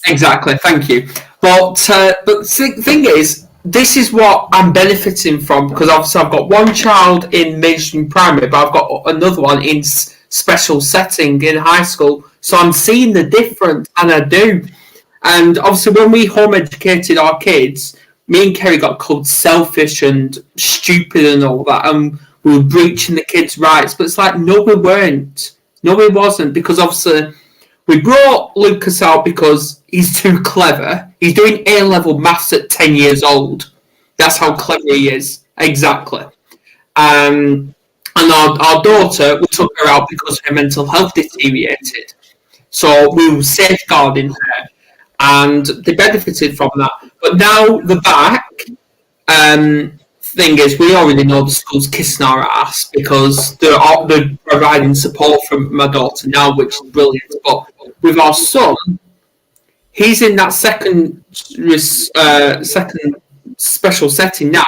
Exactly, thank you. But the thing is, this is what I'm benefiting from because obviously I've got one child in mainstream primary, but I've got another one in special setting in high school. So I'm seeing the difference, and I do. And obviously, when we home educated our kids, me and Kerry got called selfish and stupid and all that, and we were breaching the kids' rights. But it's like, no, we weren't. No, we wasn't, because obviously we brought Lucas out because he's too clever. He's doing A-level maths at 10 years old. That's how clever he is. Exactly. And our daughter, we took her out because her mental health deteriorated. So we were safeguarding her, and they benefited from that. But now the back thing is, we already know the school's kissing our ass because they're providing support from my daughter now, which is brilliant. But with our son, he's in that second special setting now,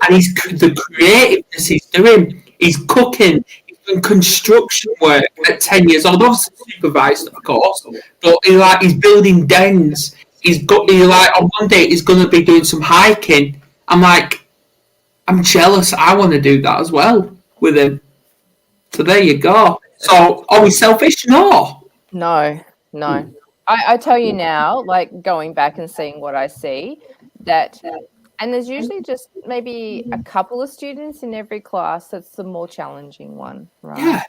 and the creativeness he's doing. He's cooking. He's doing construction work at 10 years old, obviously supervised, of course. But he's building dens. On Monday he's going to be doing some hiking. I'm jealous. I want to do that as well with him. So there you go. So are we selfish? No. No. I tell you now, like going back and seeing what I see, that, and there's usually just maybe a couple of students in every class that's the more challenging one, right? Yeah.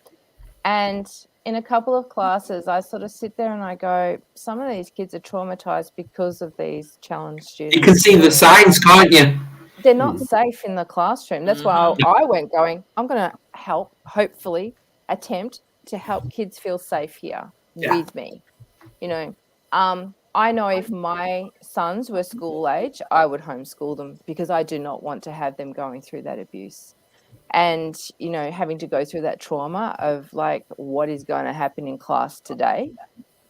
And in a couple of classes, I sort of sit there and I go, some of these kids are traumatized because of these challenged students. You can see the signs, can't you? They're not safe in the classroom. That's why I went going, I'm going to hopefully attempt to help kids feel safe here with me. I know if my sons were school age, I would homeschool them because I do not want to have them going through that abuse and, having to go through that trauma of like, what is going to happen in class today?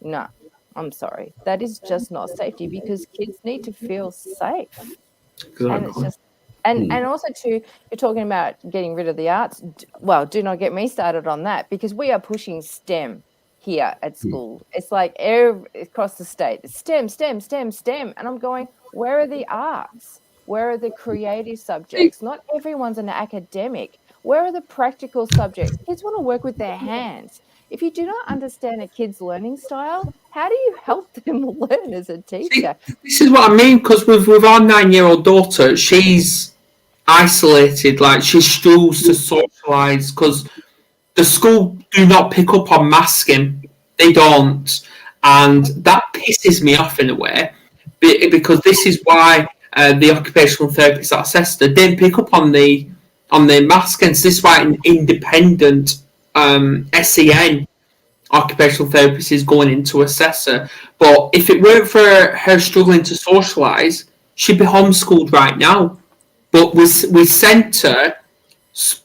No, I'm sorry. That is just not safety because kids need to feel safe. Exactly. And it's just, and also too, you're talking about getting rid of the arts. Well, do not get me started on that because we are pushing STEM here at school. It's like across the state, it's STEM. And I'm going, where are the arts? Where are the creative subjects? Not everyone's an academic. Where are the practical subjects? Kids want to work with their hands. If you do not understand a kid's learning style, how do you help them learn as a teacher? See, this is what I mean, because with our 9-year-old daughter, she's isolated. Like, she struggles to socialise because the school do not pick up on masking. They don't. And that pisses me off in a way, because this is why the occupational therapist that assessed her didn't pick up on the masking. So this is why an independent SEN occupational therapist is going into assess her. But if it weren't for her struggling to socialise, she'd be homeschooled right now. But we sent her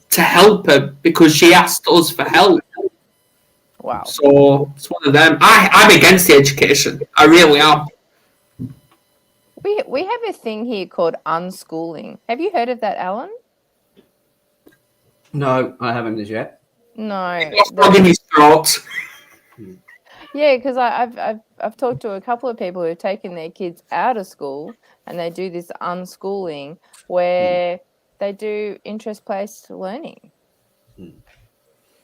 to help her because she asked us for help. Wow. So it's one of them. I'm against the education. I really am. We have a thing here called unschooling. Have you heard of that, Alan? No, I haven't as yet. No. Frog in his throat. Yeah, because I've talked to a couple of people who've taken their kids out of school and they do this unschooling where they do interest-based learning.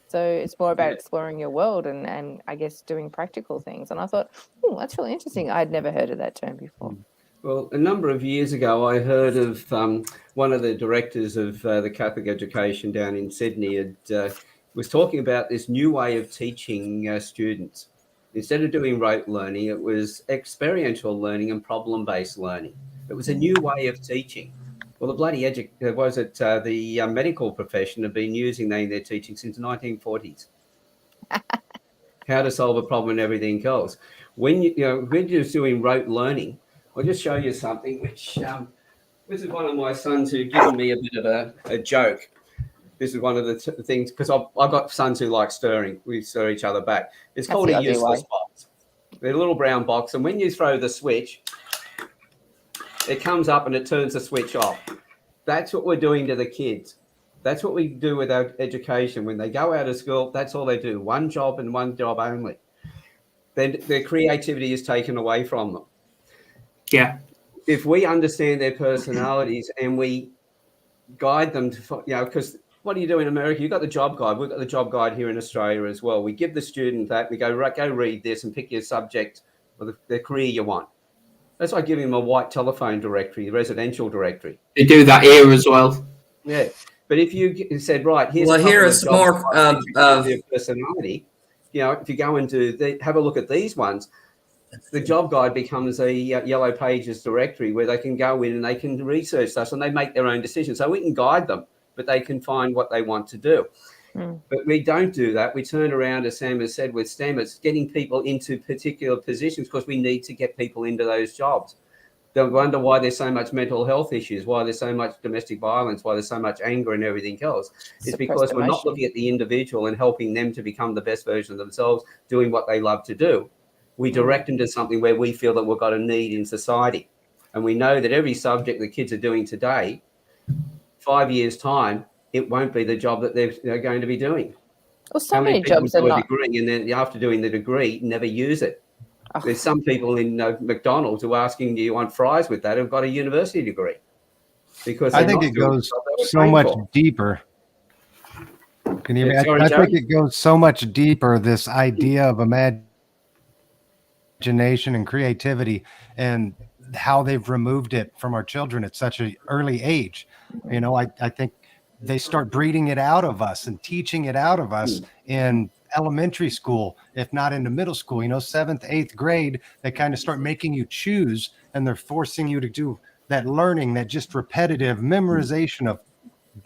So it's more about exploring your world and I guess doing practical things. And I thought, that's really interesting. I'd never heard of that term before. Well, a number of years ago, I heard of one of the directors of the Catholic education down in Sydney was talking about this new way of teaching students. Instead of doing rote learning, it was experiential learning and problem-based learning. It was a new way of teaching. Well, the bloody medical profession have been using that in their teaching since the 1940s. how to solve a problem and everything else. When we're just doing rote learning, I'll just show you something which this is one of my sons who given me a bit of a joke. This is one of the things, because I've got sons who like stirring. We stir each other back. It's called a useless box. They're a little brown box, and when you throw the switch, it comes up and it turns the switch off. That's what we're doing to the kids. That's what we do with our education. When they go out of school, that's all they do. One job and one job only. Then their creativity is taken away from them. Yeah. If we understand their personalities and we guide them to, because what do you do in America? You've got the job guide. We've got the job guide here in Australia as well. We give the student that. We go, right, go read this and pick your subject or the career you want. That's like giving them a white telephone directory, residential directory. They do that here as well. Yeah. But if you said, right, here's here is more of your personality, if you go into have a look at these ones, the job guide becomes a yellow pages directory where they can go in and they can research stuff and they make their own decisions. So we can guide them, but they can find what they want to do. But we don't do that. We turn around, as Sam has said, with STEM, it's getting people into particular positions because we need to get people into those jobs. They wonder why there's so much mental health issues, why there's so much domestic violence, why there's so much anger and everything else. It's because we're not looking at the individual and helping them to become the best version of themselves, doing what they love to do. We direct them to something where we feel that we've got a need in society. And we know that every subject the kids are doing today, 5 years' time, it won't be the job that they're going to be doing. Well, so many jobs are not. Degree, and then after doing the degree, never use it. There's some people in McDonald's who are asking, do you want fries with that, who've got a university degree. Because I think it goes so much deeper. Can you imagine? I think it goes so much deeper, this idea of imagination and creativity and how they've removed it from our children at such an early age. I think they start breeding it out of us and teaching it out of us in elementary school, if not into middle school, 7th, 8th grade, they kind of start making you choose, and they're forcing you to do that learning, that just repetitive memorization of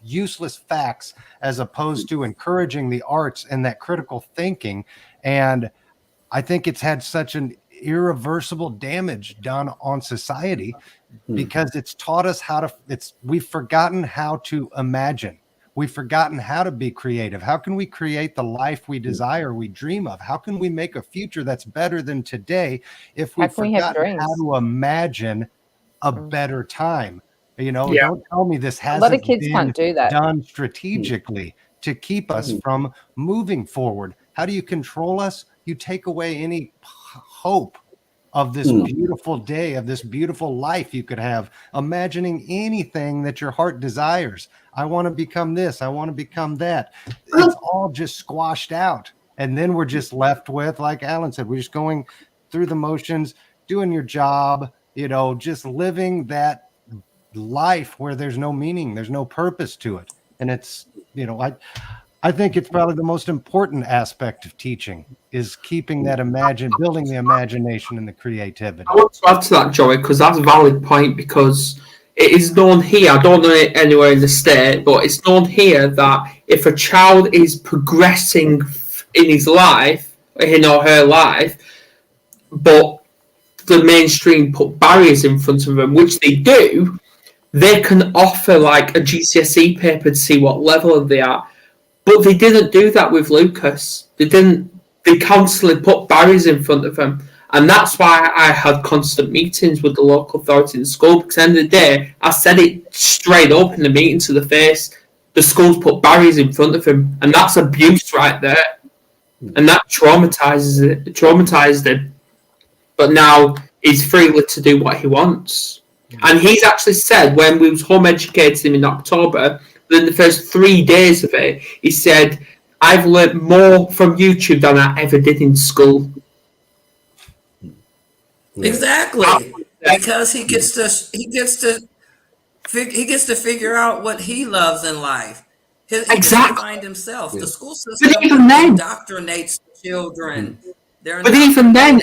useless facts, as opposed to encouraging the arts and that critical thinking. And I think it's had such an irreversible damage done on society because it's taught us we've forgotten how to imagine. We've forgotten how to be creative. How can we create the life we desire, we dream of? How can we make a future that's better than today if we've forgotten how to imagine a better time? Don't tell me this hasn't a lot of kids can't do that. Done strategically to keep us from moving forward. How do you control us? You take away any hope of this beautiful day, of this beautiful life you could have, imagining anything that your heart desires. I want to become this. I want to become that. It's all just squashed out. And then we're just left with, like Alan said, we're just going through the motions, doing your job, just living that life where there's no meaning, there's no purpose to it. And it's, I think it's probably the most important aspect of teaching is keeping that building the imagination and the creativity. I want to add to that, Joey, because that's a valid point, because it is known here, I don't know it anywhere in the state, but it's known here that if a child is progressing in his life, in or her life, but the mainstream put barriers in front of them, which they do, they can offer like a GCSE paper to see what level they are. But they didn't do that with Lucas. They constantly put barriers in front of him. And that's why I had constant meetings with the local authority in the school, because at the end of the day, I said it straight up in the meeting to the face. The school's put barriers in front of him, and that's abuse right there. And that traumatized him. But now he's free to do what he wants. And he's actually said, when we was home educating him in October, within the first 3 days of it, he said, I've learned more from YouTube than I ever did in school. Exactly. Because he gets to figure out what he loves in life. He gets to find himself. The school system indoctrinates children. But even then,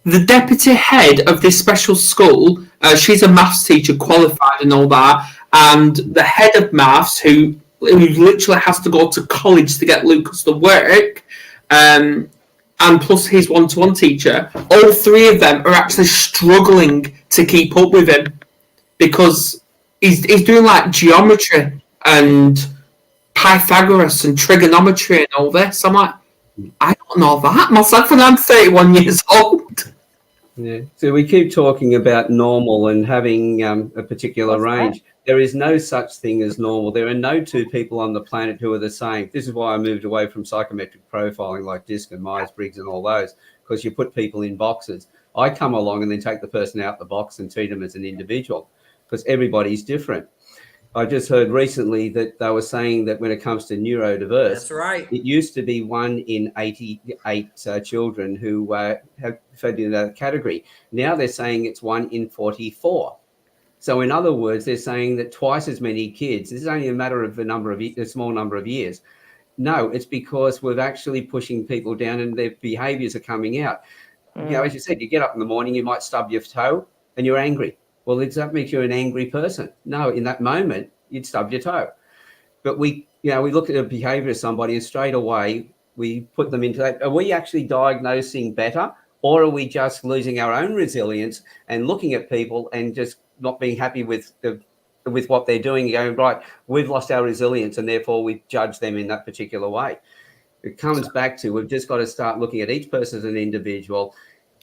the deputy head of this special school, she's a maths teacher, qualified and all that, and the head of maths, who who literally has to go to college to get Lucas to work, and plus his one-to-one teacher, all three of them are actually struggling to keep up with him because he's doing like geometry and Pythagoras and trigonometry and all this. I'm like, I don't know that myself, and I'm 31 years old. Yeah. So we keep talking about normal and having a particular range. There is no such thing as normal. There are no two people on the planet who are the same. This is why I moved away from psychometric profiling like DISC and Myers-Briggs and all those, because you put people in boxes. I come along and then take the person out the box and treat them as an individual, because everybody's different. I just heard recently that they were saying that when it comes to neurodiverse, That's right. it used to be 1 in 88 children who have fed in that category. Now they're saying it's 1 in 44. So in other words, they're saying that twice as many kids. This is only a matter of a small number of years. No, it's because we're actually pushing people down and their behaviours are coming out. You know, as you said, you get up in the morning, you might stub your toe and you're angry. Well, does that make you an angry person? No, in that moment, you'd stub your toe. But we look at the behaviour of somebody and straight away we put them into that. Are we actually diagnosing better, or are we just losing our own resilience and looking at people and just not being happy with what they're doing and going, right, we've lost our resilience and therefore we judge them in that particular way? It comes back to we've just got to start looking at each person as an individual.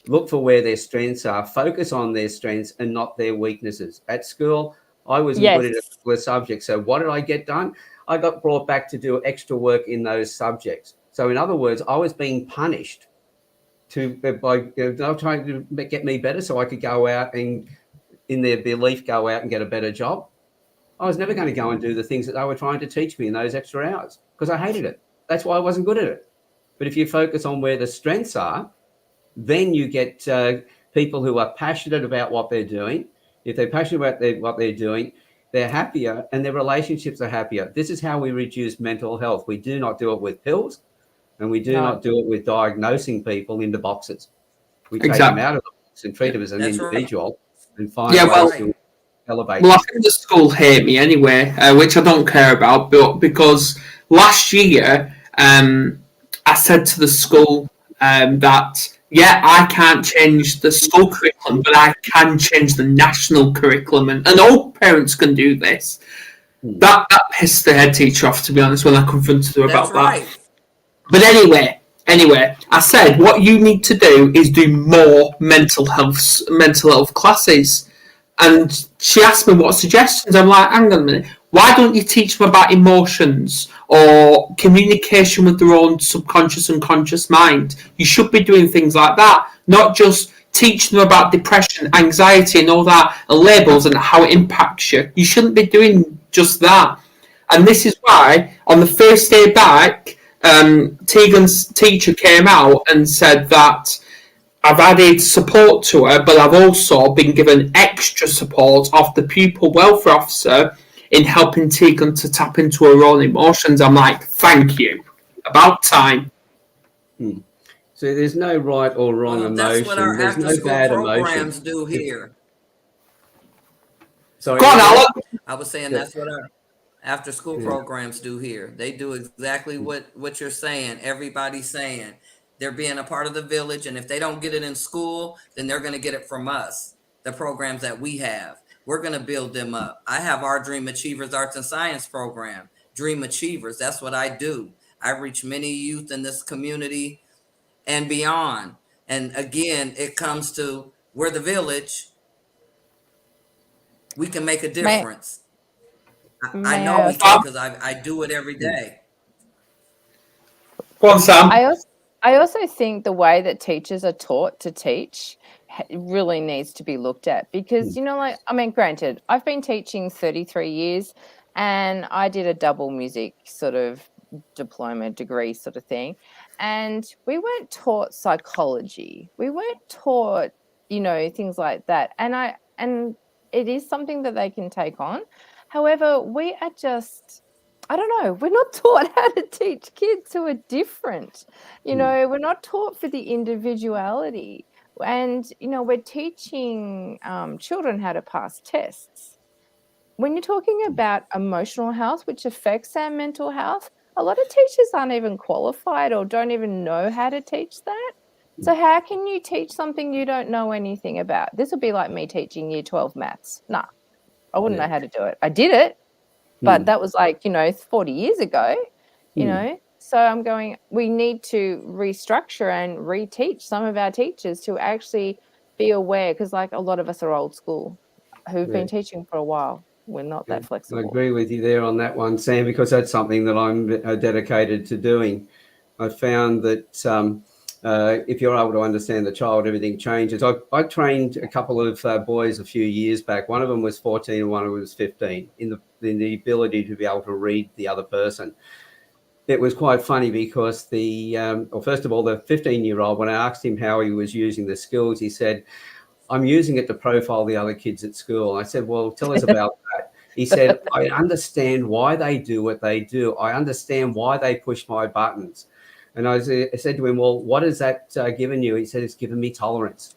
Look for where their strengths are, focus on their strengths and not their weaknesses. At school, I was good at a particular subject. So what did I get done? I got brought back to do extra work in those subjects. So in other words, I was being punished by trying to get me better so I could go out and, in their belief, go out and get a better job. I was never going to go and do the things that they were trying to teach me in those extra hours because I hated it. That's why I wasn't good at it. But if you focus on where the strengths are, then you get people who are passionate about what they're doing. If they're passionate about what they're doing, they're happier and their relationships are happier. This is how we reduce mental health. We do not do it with pills, and we do not do it with diagnosing people into boxes. We take them out of the box and treat them as an individual and find ways to elevate. Well, I think the school hate me anyway, which I don't care about, but because last year I said to the school that, I can't change the school curriculum, but I can change the national curriculum, and all parents can do this. That pissed the head teacher off, to be honest, when I confronted her about that. But anyway, I said what you need to do is do more mental health classes. And she asked me what suggestions. I'm like, hang on a minute. Why don't you teach them about emotions or communication with their own subconscious and conscious mind? You should be doing things like that, not just teach them about depression, anxiety, and all that, and labels and how it impacts you. You shouldn't be doing just that. And this is why, on the first day back, Tegan's teacher came out and said that I've added support to her, but I've also been given extra support off the pupil welfare officer in helping Tegan to tap into her own emotions. I'm like, thank you. About time. So there's no right or wrong emotion. That's what our there's after-school no bad programs emotion. do here. Sorry, go on, Alan. I was saying that's what our after-school programs do here. They do exactly what you're saying. Everybody's saying. They're being a part of the village, and if they don't get it in school, then they're going to get it from us, the programs that we have. We're going to build them up. I have our Dream Achievers Arts and Science program, Dream Achievers. That's what I do. I reach many youth in this community and beyond. And again, it comes to we're the village. We can make a difference. I know we can because I do it every day. Go on, Sam. I also think the way that teachers are taught to teach really needs to be looked at because, granted, I've been teaching 33 years and I did a double music sort of diploma degree sort of thing. And we weren't taught psychology. We weren't taught, things like that. And it is something that they can take on. However, we are just... I don't know. We're not taught how to teach kids who are different. We're not taught for the individuality. And, we're teaching children how to pass tests. when you're talking about emotional health, which affects our mental health, a lot of teachers aren't even qualified or don't even know how to teach that. So how can you teach something you don't know anything about? This would be like me teaching year 12 maths. Nah, I wouldn't know how to do it. I did it, but that was like, 40 years ago, So I'm going, we need to restructure and reteach some of our teachers to actually be aware, because like a lot of us are old school who've been teaching for a while. We're not that flexible. I agree with you there on that one, Sam, because that's something that I'm dedicated to doing. I found that if you're able to understand the child, everything changes. I trained a couple of boys a few years back. One of them was 14 and one of them was 15 in the ability to be able to read the other person. It was quite funny because first of all, the 15-year-old, when I asked him how he was using the skills, he said, I'm using it to profile the other kids at school. I said, well, tell us about that. He said, I understand why they do what they do. I understand why they push my buttons. And I said to him, well, what has that given you? He said, it's given me tolerance.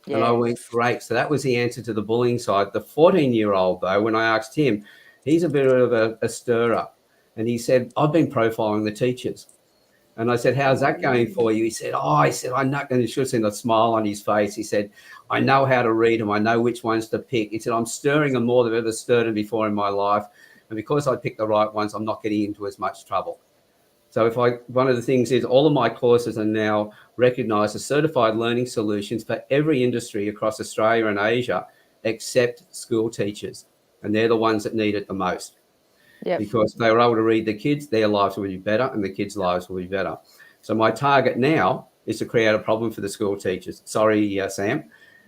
Yes. And I went, great. So that was the answer to the bullying side. The 14-year-old, though, when I asked him, he's a bit of a stirrer. And he said, I've been profiling the teachers. And I said, how's that going for you? He said, I know. And you should have seen the smile on his face. He said, I know how to read them. I know which ones to pick. He said, I'm stirring them more than I've ever stirred them before in my life. And because I picked the right ones, I'm not getting into as much trouble. So one of the things is all of my courses are now recognized as certified learning solutions for every industry across Australia and Asia, except school teachers. And they're the ones that need it the most. Yep. Because they were able to read the kids, their lives will be better and the kids' lives will be better. So my target now is to create a problem for the school teachers. Sorry, Sam.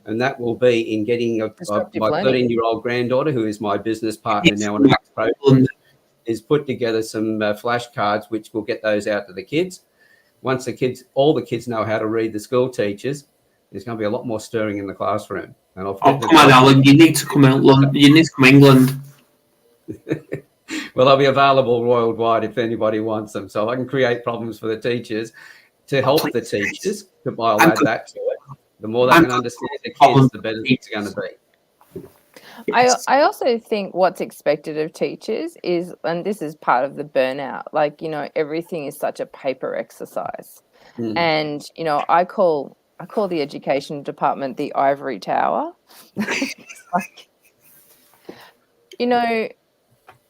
And that will be in getting my 13-year-old granddaughter, who is my business partner now in the next program, is put together some flashcards, which will get those out to the kids. Once all the kids know how to read the school teachers, there's going to be a lot more stirring in the classroom. And come on, Alan, you need to come out London. You need to come England. Well, they'll be available worldwide if anybody wants them. So I can create problems for the teachers to help the teachers. I'll add that to it. The more they can understand the kids, the better it's going to be. I also think what's expected of teachers is, and this is part of the burnout, like, everything is such a paper exercise. And, I call the education department the ivory tower. Like,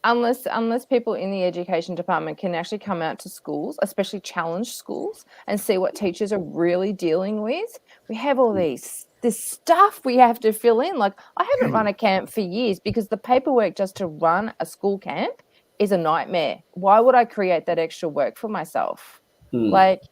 unless people in the education department can actually come out to schools, especially challenge schools, and see what teachers are really dealing with, we have all this stuff we have to fill in. Like, I haven't run a camp for years because the paperwork just to run a school camp is a nightmare. Why would I create that extra work for myself? Like,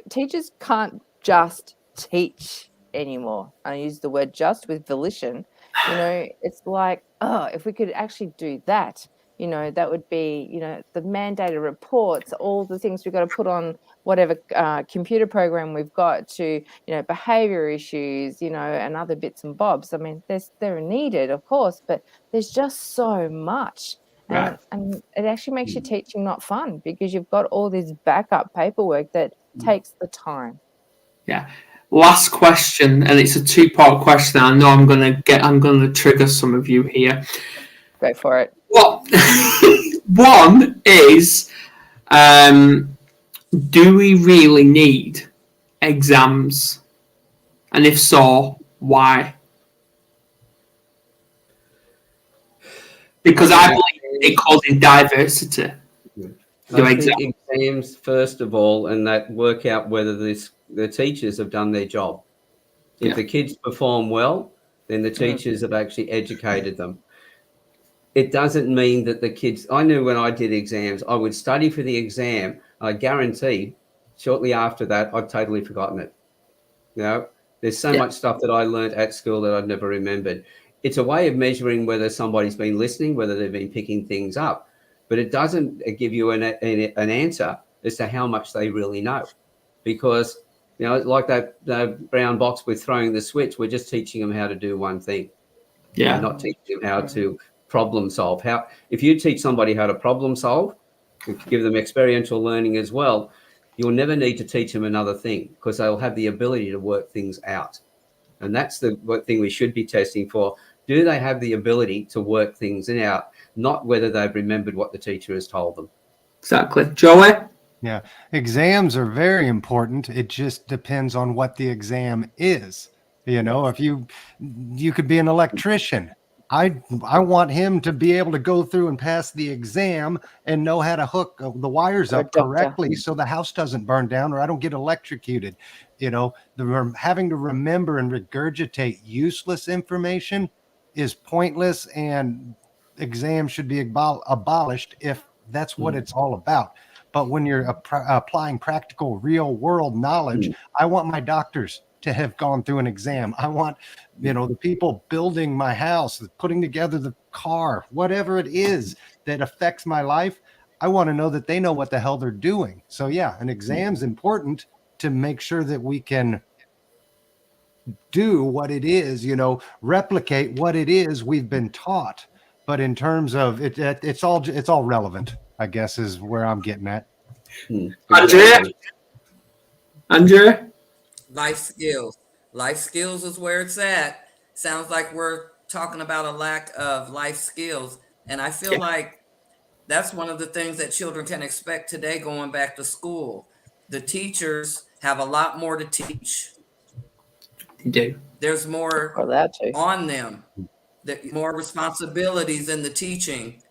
teachers can't just teach anymore. I use the word just with volition. It's like, if we could actually do that, that would be, the mandated reports, all the things we've got to put on whatever computer program we've got to, behavior issues, and other bits and bobs. I mean, they're needed, of course, but there's just so much. And it actually makes your teaching not fun because you've got all this backup paperwork that takes the time. Yeah. Last question, and it's a two-part question. I know I'm gonna trigger some of you here. Go for it. One is, do we really need exams? And if so, why? Because I believe it causes diversity. I think exams, first of all, and that work out whether the teachers have done their job. If the kids perform well, then the teachers have actually educated them. It doesn't mean that the kids, I knew when I did exams, I would study for the exam. I guarantee shortly after that, I'd totally forgotten it. There's so much stuff that I learned at school that I'd never remembered. It's a way of measuring whether somebody's been listening, whether they've been picking things up, but it doesn't give you an answer as to how much they really know. Because, like that brown box with throwing the switch, we're just teaching them how to do one thing. We're not teaching them how to problem solve. If you teach somebody how to problem solve, give them experiential learning as well, you'll never need to teach them another thing because they'll have the ability to work things out. And that's the thing we should be testing for. Do they have the ability to work things out, not whether they've remembered what the teacher has told them? Exactly. Joey? Yeah, exams are very important. It just depends on what the exam is. You know, if you could be an electrician. I want him to be able to go through and pass the exam and know how to hook the wires Or a up doctor. correctly so the house doesn't burn down or I don't get electrocuted. You know, having to remember and regurgitate useless information is pointless, and exams should be abolished if that's what it's all about. But when you're applying practical, real world knowledge, I want my doctors to have gone through an exam. I want, the people building my house, putting together the car, whatever it is that affects my life. I want to know that they know what the hell they're doing. So yeah, an exam's important to make sure that we can do what it is, replicate what it is we've been taught. But in terms of it, it's all relevant, I guess, is where I'm getting at. Andrea? Life skills. Life skills is where it's at. Sounds like we're talking about a lack of life skills. And I feel like that's one of the things that children can expect today going back to school. The teachers have a lot more to teach. They do. There's more on them, more responsibilities in the teaching.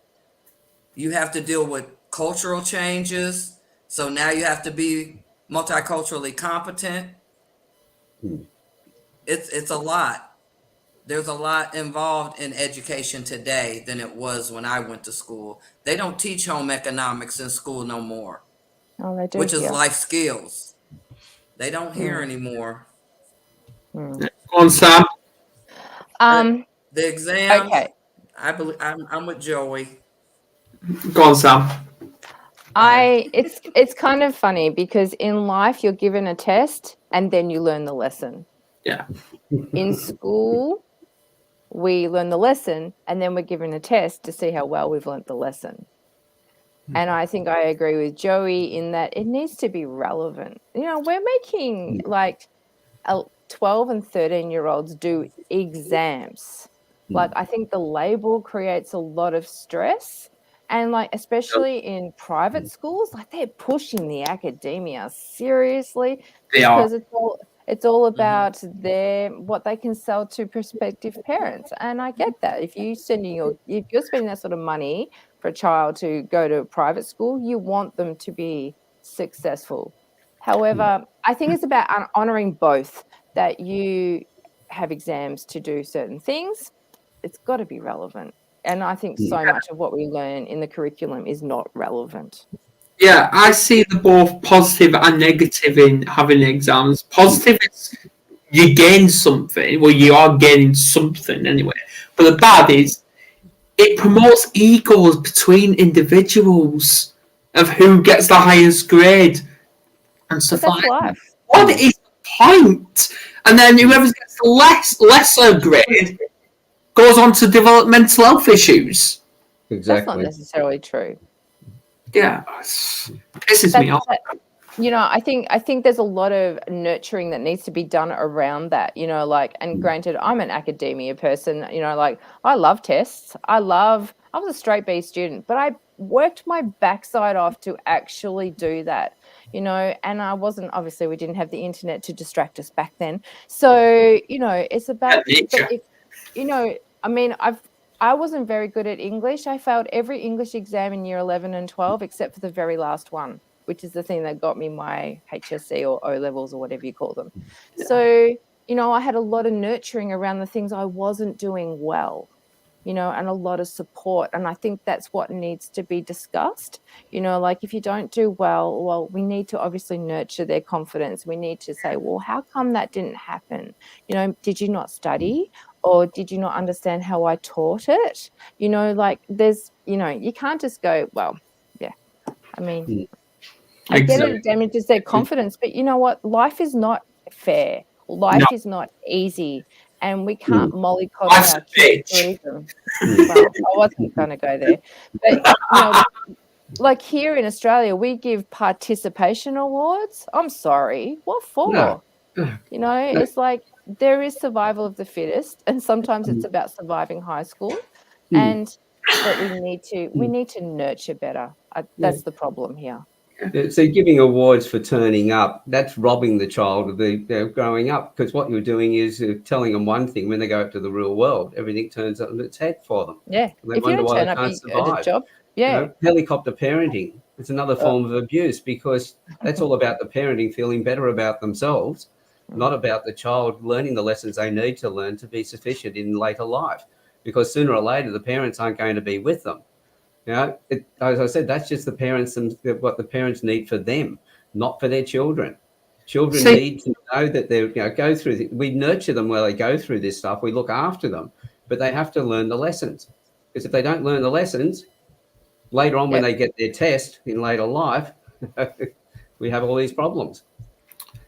You have to deal with cultural changes. So now you have to be multiculturally competent. It's a lot. There's a lot involved in education today than it was when I went to school. They don't teach home economics in school no more. Oh, they do. Which is life skills. They don't hear anymore. Go on, Sam. The exams. Okay. I believe I'm with Joey. Go on, Sam. It's kind of funny because in life you're given a test and then you learn the lesson. Yeah. In school, we learn the lesson and then we're given a test to see how well we've learned the lesson. And I think I agree with Joey in that it needs to be relevant. We're making like 12 and 13-year-olds do exams. Like, I think the label creates a lot of stress. And like, especially in private schools, like they're pushing the academia seriously because it's all about what they can sell to prospective parents. And I get that. If you're spending that sort of money for a child to go to a private school, you want them to be successful. However, I think it's about honoring both, that you have exams to do certain things. It's got to be relevant. And I think so much of what we learn in the curriculum is not relevant. Yeah, I see the both positive and negative in having exams. Positive is you gain something. Well, you are gaining something anyway. But the bad is it promotes egos between individuals of who gets the highest grade and stuff like that. What is the point? And then whoever gets the lesser grade goes on to develop mental health issues. Exactly. That's not necessarily true. Yeah, pisses me off. I think there's a lot of nurturing that needs to be done around that, and granted, I'm an academia person, I love tests. I was a straight B student, but I worked my backside off to actually do that, and I wasn't, obviously we didn't have the internet to distract us back then. So, it's about, I wasn't very good at English. I failed every English exam in year 11 and 12, except for the very last one, which is the thing that got me my HSC or O levels or whatever you call them. Yeah. So, I had a lot of nurturing around the things I wasn't doing well, and a lot of support. And I think that's what needs to be discussed. Like if you don't do well, we need to obviously nurture their confidence. We need to say, well, how come that didn't happen? Did you not study? Or did you not understand how I taught it? There's, you can't just go, well, yeah. I get it damages their confidence, but you know what? Life is not fair. Life is not easy. And we can't mollycoddle our kids through them. Well, I wasn't going to go there. But, like here in Australia, we give participation awards. I'm sorry. What for? No. It's like, there is survival of the fittest, and sometimes it's about surviving high school, and that we need to nurture better. That's the problem here. So giving awards for turning up, that's robbing the child of the growing up, because what you're doing is telling them one thing. When they go out to the real world, everything turns on its head for them. Yeah, And they if you wonder don't why turn they up can't at a survive. job, Helicopter parenting is another form of abuse, because that's all about the parenting feeling better about themselves, not about the child learning the lessons they need to learn to be sufficient in later life, because sooner or later the parents aren't going to be with them. As I said, that's just the parents and what the parents need for them, not for their children. Children need to know that they're go through. We nurture them while they go through this stuff. We look after them, but they have to learn the lessons. Because if they don't learn the lessons later on, when they get their test in later life, we have all these problems.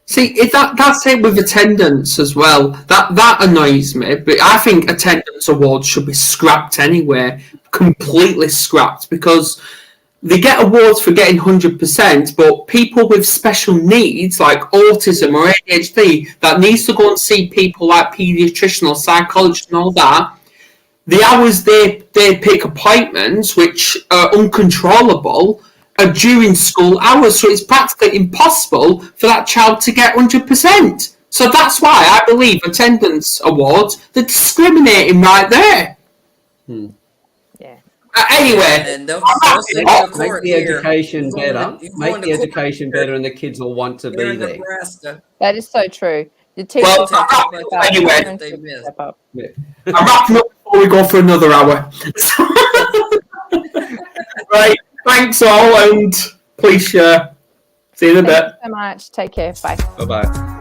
See, that's it with attendance as well. That annoys me. But I think attendance awards should be scrapped anyway, completely scrapped, because they get awards for getting 100%, but people with special needs like autism or ADHD that needs to go and see people like paediatrician or psychologist and all that, the hours they pick appointments, which are uncontrollable, are during school hours, so it's practically impossible for that child to get 100%. So that's why I believe attendance awards, they're discriminating right there. Anyway, and they'll make the education better. Make the education better, and the kids will want to be there. Nebraska. that is so true. The teachers anyway. I'm wrapping up before we go for another hour. Right, thanks all, and please share. See you in a bit. Thank you so much. Take care. Bye. Bye-bye.